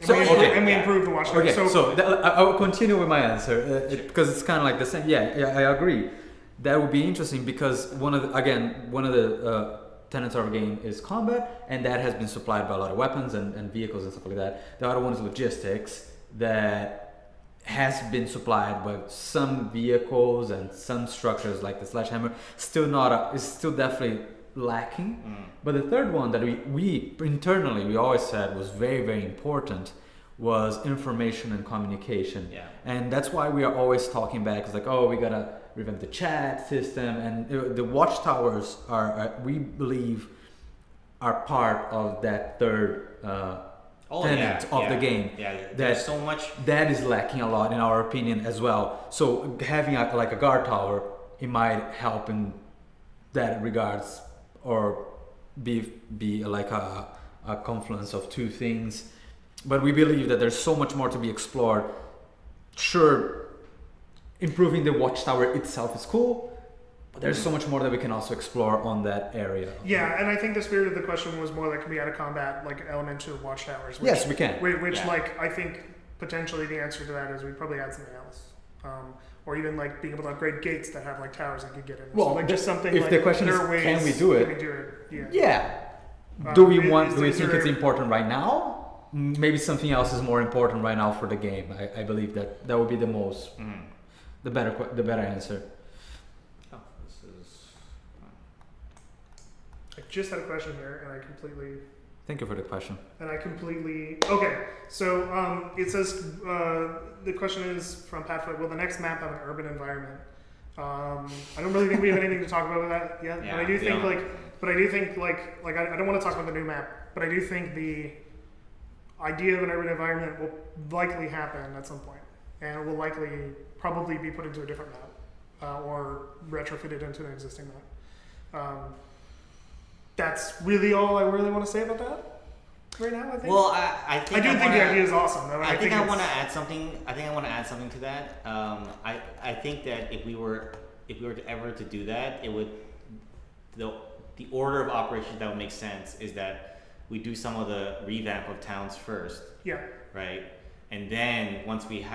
And we improved the watchtower. Okay, so I will continue with my answer because it's kind of like the same. Yeah, I agree. That would be interesting because one of the tenets of our game is combat, and that has been supplied by a lot of weapons and vehicles and stuff like that. The other one is logistics, that has been supplied by some vehicles and some structures like the sledgehammer. Is still definitely lacking. But the third one that we internally we always said was very, very important was information and communication. Yeah. And that's why we are always talking back. It's like, oh, we gotta revamp the chat system, and the watchtowers are we believe are part of that third tenet of the game. Yeah, there's so much that is lacking a lot in our opinion as well. So having like a guard tower, it might help in that regards, or be like a confluence of two things. But we believe that there's so much more to be explored. Sure, improving the watchtower itself is cool, but there's so much more that we can also explore on that area. Yeah, and I think the spirit of the question was more like, can we add a combat like element to the watchtowers? Yes, we can. Which like I think potentially the answer to that is we'd probably add something else. Or even like being able to upgrade gates that have like towers that could get in. Well, so like just something. If like, the question is, can we do it? Yeah. Do we think it's important right now? Maybe something else is more important right now for the game. I believe that would be the most, the better answer. Oh, this is. I just had a question here, and I completely. Thank you for the question. Okay, so it says the question is from Clapfoot. Will the next map have an urban environment? I don't really think we have anything to talk about with that yet. Yeah, but I do think I don't want to talk about the new map, but I do think the idea of an urban environment will likely happen at some point, and it will likely probably be put into a different map or retrofitted into an existing map. That's really all I really want to say about that right now. I think. Well, I think the idea is awesome. I think I want to add something. I think I want to add something to that. I think that if we were to ever to do that, it would the order of operations that would make sense is that we do some of the revamp of towns first. Yeah. Right, and then once we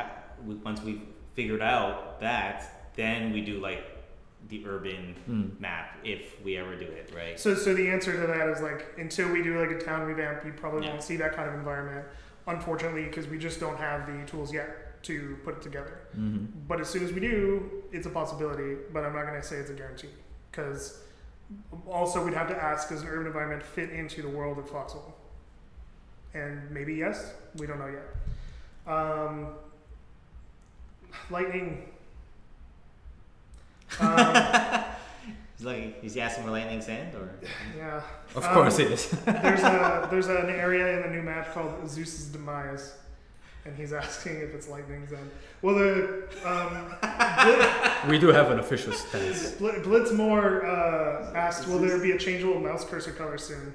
figured out that, then we do like the urban map if we ever do it, right? So the answer to that is like until we do like a town revamp, you probably won't see that kind of environment, unfortunately, because we just don't have the tools yet to put it together. But as soon as we do, it's a possibility, but I'm not going to say it's a guarantee, because also we'd have to ask, does an urban environment fit into the world of Foxhole? And maybe yes, we don't know yet. Lightning. He's asking for lightning sand, or yeah, of course it is. there's an area in the new map called Zeus's Demise, and he's asking if it's lightning sand. Well, we do have an official stance. Blitzmore asked, will there be a changeable mouse cursor color soon?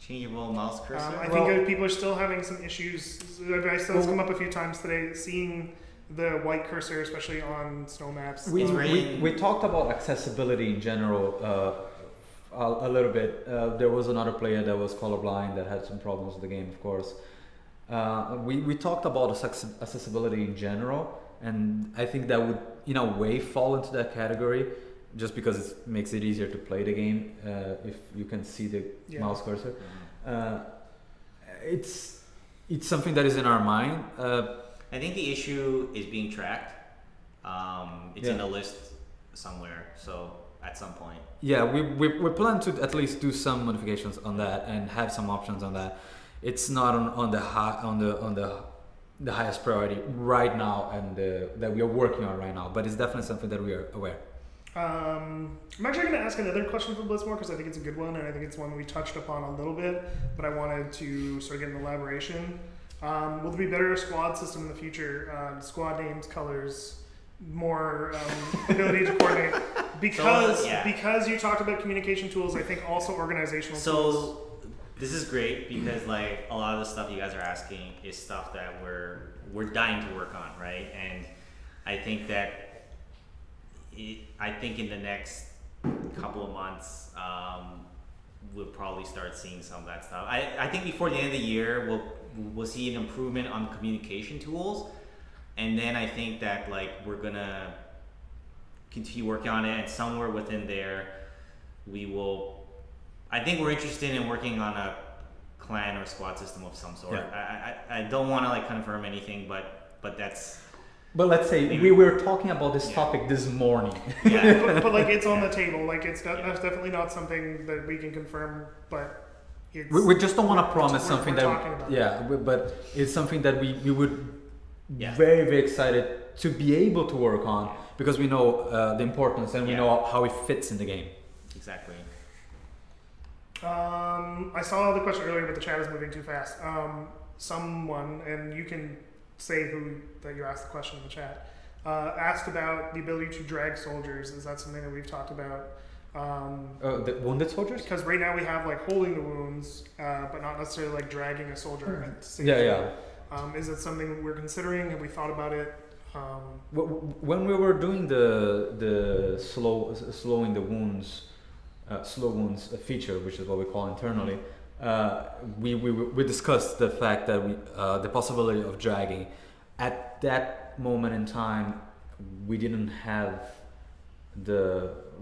Changeable mouse cursor. I think people are still having some issues. I still come up a few times today, seeing the white cursor, especially on snow maps. We talked about accessibility in general a little bit. There was another player that was colorblind that had some problems with the game, of course. We talked about accessibility in general, and I think that would in a way fall into that category, just because it makes it easier to play the game if you can see the mouse cursor. It's something that is in our mind. I think the issue is being tracked. It's in a list somewhere, so at some point. Yeah, we plan to at least do some modifications on that and have some options on that. It's not on the highest priority right now, and that we are working on right now. But it's definitely something that we are aware. I'm actually going to ask another question from Blitzmore because I think it's a good one, and I think it's one we touched upon a little bit, but I wanted to sort of get an elaboration. Will there be better squad system in the future? Squad names, colors, more ability to coordinate? Because you talked about communication tools, I think also organizational tools. So this is great because like a lot of the stuff you guys are asking is stuff that we're dying to work on, right? And I think that in the next couple of months, we'll probably start seeing some of that stuff. I think before the end of the year, we'll see an improvement on communication tools, and then I think that like we're gonna continue working on it, and somewhere within there, we will. I think we're interested in working on a clan or squad system of some sort. Yeah. I don't want to like confirm anything, but that's. But let's say we were talking about this topic this morning. Yeah, but like it's on the table. Like that's definitely not something that we can confirm. But it's, we just don't want to promise something that but it's something that we would very, very excited to be able to work on because we know the importance and we know how it fits in the game. Exactly. I saw the question earlier, but the chat is moving too fast. Someone, and you can say who that you asked the question in the chat, asked about the ability to drag soldiers. Is that something that we've talked about? The wounded soldiers? Because right now we have like holding the wounds, but not necessarily like dragging a soldier. Is it something we're considering? Have we thought about it? When we were doing the slowing the wounds, slow wounds feature, which is what we call internally, we discussed the fact that the possibility of dragging. At that moment in time, we didn't have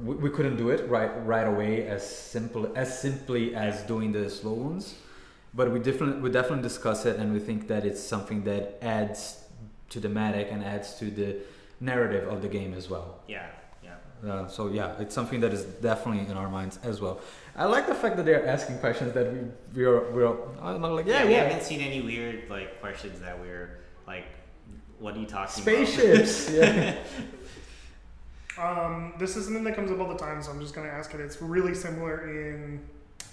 we couldn't do it right away as simply as doing the slow wounds, but we definitely discuss it, and we think that it's something that adds to the thematic and adds to the narrative of the game as well. So it's something that is definitely in our minds as well. I like the fact that they're asking questions that we're like, we haven't seen any weird like questions that we're like, what are you talking spaceships? about? This is something that comes up all the time, so I'm just going to ask it. It's really similar in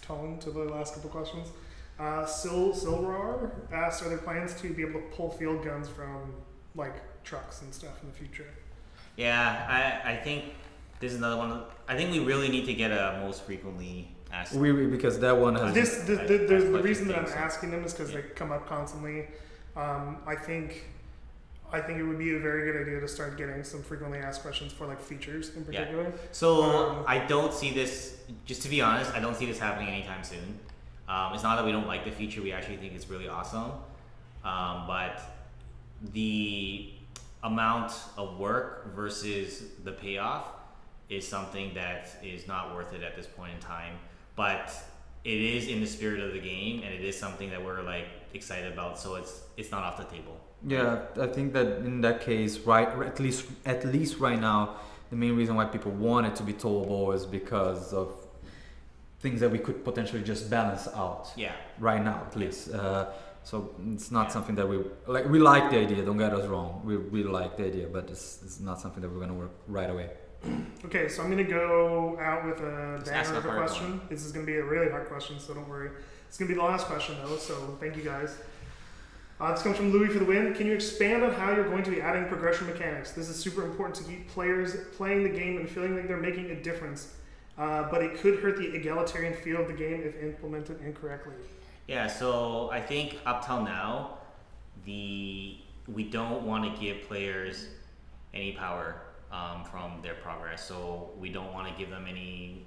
tone to the last couple questions. Silrar asked, are there plans to be able to pull field guns from like trucks and stuff in the future? I think this is another one. I think we really need to get a most frequently asked. Because that one has. The reason that I'm asking them is because they come up constantly. I think it would be a very good idea to start getting some frequently asked questions for like features in particular. Yeah. So I don't see this. Just to be honest, I don't see this happening anytime soon. It's not that we don't like the feature. We actually think it's really awesome. But the amount of work versus the payoff is something that is not worth it at this point in time, but it is in the spirit of the game, and it is something that we're like excited about, so it's not off the table. I think that in that case, at least right now, the main reason why people want it to be tollable is because of things that we could potentially just balance out right now, at least. So it's not something that we like. We like the idea. Don't get us wrong. We like the idea, but it's not something that we're going to work right away. Okay, so I'm going to go out with a banger of a question. This is going to be a really hard question, so don't worry. It's going to be the last question though. So thank you guys. This comes from Louis for the win. Can you expand on how you're going to be adding progression mechanics? This is super important to keep players playing the game and feeling like they're making a difference. But it could hurt the egalitarian feel of the game if implemented incorrectly. Yeah, so I think up till now, we don't want to give players any power from their progress. So we don't want to give them any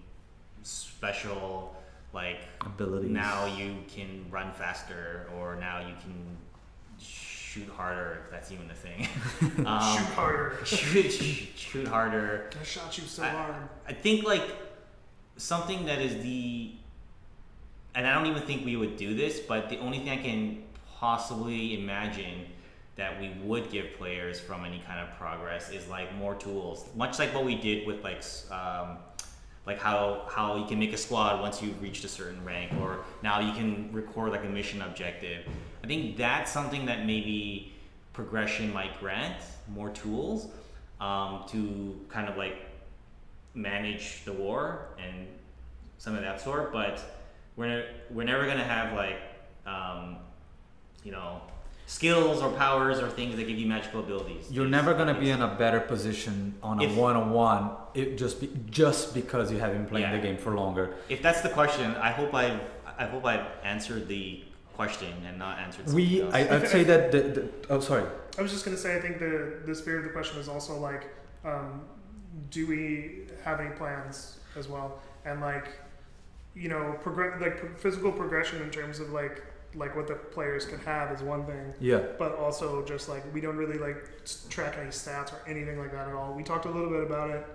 special like abilities. Now you can run faster, or now you can shoot harder, if that's even a thing. Shoot harder. shoot harder. I shot you so hard. I think like something that is and I don't even think we would do this, but the only thing I can possibly imagine that we would give players from any kind of progress is like more tools, much like what we did with like how you can make a squad once you've reached a certain rank, or now you can record like a mission objective. I think that's something that maybe progression might grant more tools to kind of like manage the war and some of that sort. But we're never gonna have like skills or powers or things that give you magical abilities. You're never gonna be in a better position on a one-on-one just because you have been playing the game for longer. If that's the question, I hope I've answered the question and not answered something else. I'd say that oh, sorry. I was just gonna say, I think the spirit of the question is also like, do we have any plans as well? And like, physical progression in terms of like what the players can have is one thing. Yeah. But also just like we don't really like track any stats or anything like that at all. We talked a little bit about it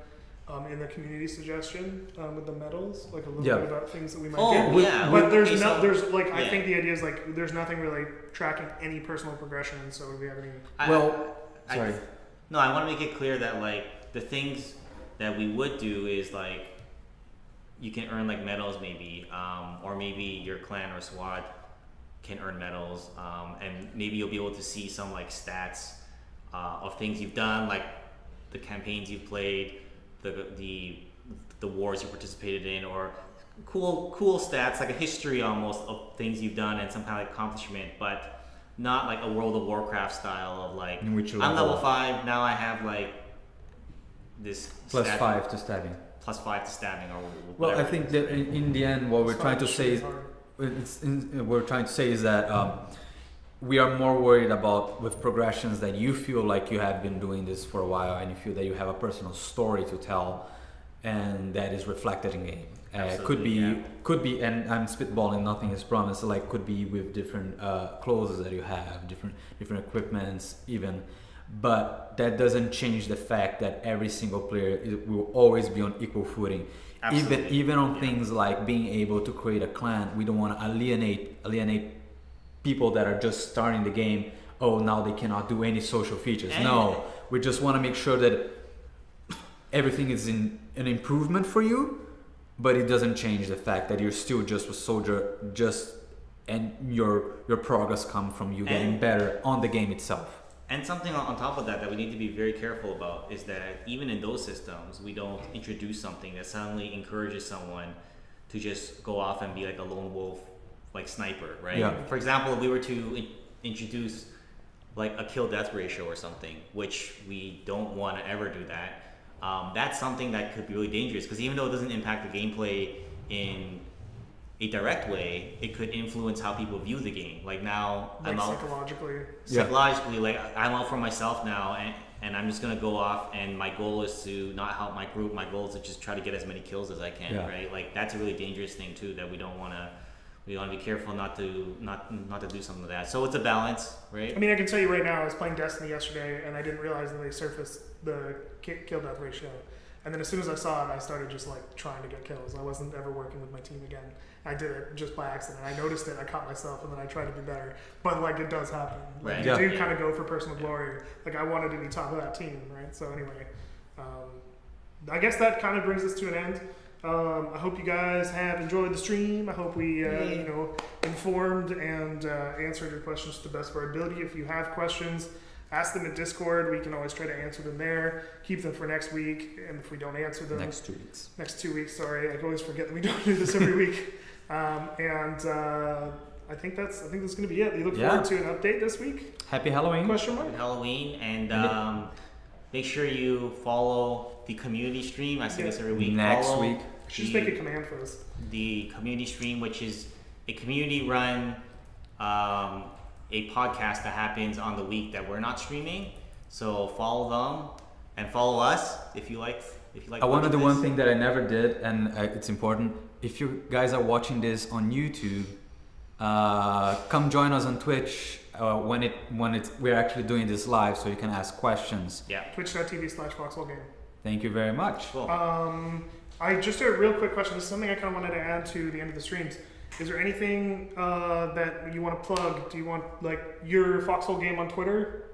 in the community suggestion with the medals, like a little bit about things that we might get. Yeah. But I think the idea is like there's nothing really tracking any personal progression. So do we have any? Sorry. I want to make it clear that like the things that we would do is like you can earn like medals maybe, or maybe your clan or squad can earn medals, and maybe you'll be able to see some like stats of things you've done, like the campaigns you've played, the wars you participated in, or cool stats, like a history almost of things you've done and some kind of accomplishment, but not like a World of Warcraft style of like I'm level 5 now, I have like this plus 5 to stabbing. Plus 5 to stabbing, or whatever. Well, I think that in the end, what we're trying to say is that we are more worried about with progressions that you feel like you have been doing this for a while and you feel that you have a personal story to tell, and that is reflected in game. Could be, and I'm spitballing, nothing is promised. Like could be with different clothes that you have, different equipments even. But that doesn't change the fact that every single player will always be on equal footing. Absolutely. Even on things like being able to create a clan, we don't want to alienate people that are just starting the game. Oh, now they cannot do any social features. No, we just want to make sure that everything is in an improvement for you, but it doesn't change the fact that you're still just a soldier, and your progress comes from you getting better on the game itself. And something on top of that we need to be very careful about is that even in those systems, we don't introduce something that suddenly encourages someone to just go off and be like a lone wolf, like sniper, right? Yeah. For example, if we were to introduce like a kill-death ratio or something, which we don't want to ever do that, that's something that could be really dangerous, because even though it doesn't impact the gameplay in a direct way, it could influence how people view the game. Like now, like I'm out psychologically, like I'm out for myself now, and I'm just gonna go off, and my goal is to not help my group. My goal is to just try to get as many kills as I can, right? Like that's a really dangerous thing too, that we want to be careful not to do something like that. So it's a balance, right? I mean, I can tell you right now, I was playing Destiny yesterday, and I didn't realize that they surfaced the kill death ratio. And then as soon as I saw it, I started just like trying to get kills. I wasn't ever working with my team again. I did it just by accident. I noticed it, I caught myself, and then I tried to be better. But like it does happen. Like, you do kind of go for personal glory. Like I wanted to be top of that team, right? So anyway, I guess that kind of brings us to an end. I hope you guys have enjoyed the stream. I hope we informed and answered your questions to the best of our ability. If you have questions, ask them in Discord. We can always try to answer them there. Keep them for next week, and if we don't answer them, next 2 weeks. Next 2 weeks. Sorry, I always forget that we don't do this every week. I think that's going to be it. We look forward to an update this week. Happy Halloween! Question mark. Happy Halloween, and make sure you follow the community stream. I say this every week. Next week. Just make a command for us. The community stream, which is a community-run a podcast that happens on the week that we're not streaming. So follow them and follow us if you like. I want to do one thing that I never did, and it's important. If you guys are watching this on YouTube, come join us on Twitch when we're actually doing this live, so you can ask questions. Yeah. Twitch.tv/Foxhole Game. Thank you very much. Cool. I just a real quick question. This is something I kind of wanted to add to the end of the streams. Is there anything that you want to plug? Do you want like your Foxhole Game on Twitter?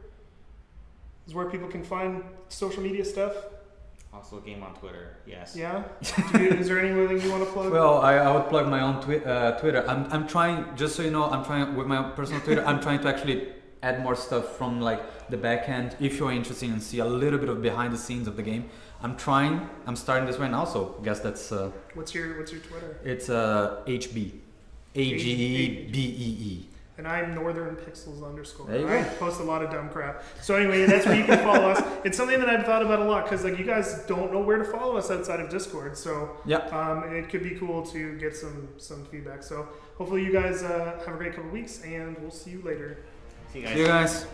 Is where people can find social media stuff. Foxhole Game on Twitter. Yes. Yeah. Is there anything you want to plug? Well, I would plug my own Twitter. I'm trying, just so you know, I'm trying with my personal Twitter. I'm trying to actually add more stuff from like the back end. If you're interested and see a little bit of behind the scenes of the game, I'm starting this right now. So I guess that's. What's your Twitter? It's HB, AGEBEE. And I'm Northern Pixels _. There you I go. post a lot of dumb crap. So anyway, that's where you can follow us. It's something that I've thought about a lot because like you guys don't know where to follow us outside of Discord. So yeah, it could be cool to get some feedback. So hopefully you guys have a great couple weeks, and we'll see you later. See you guys. See you guys.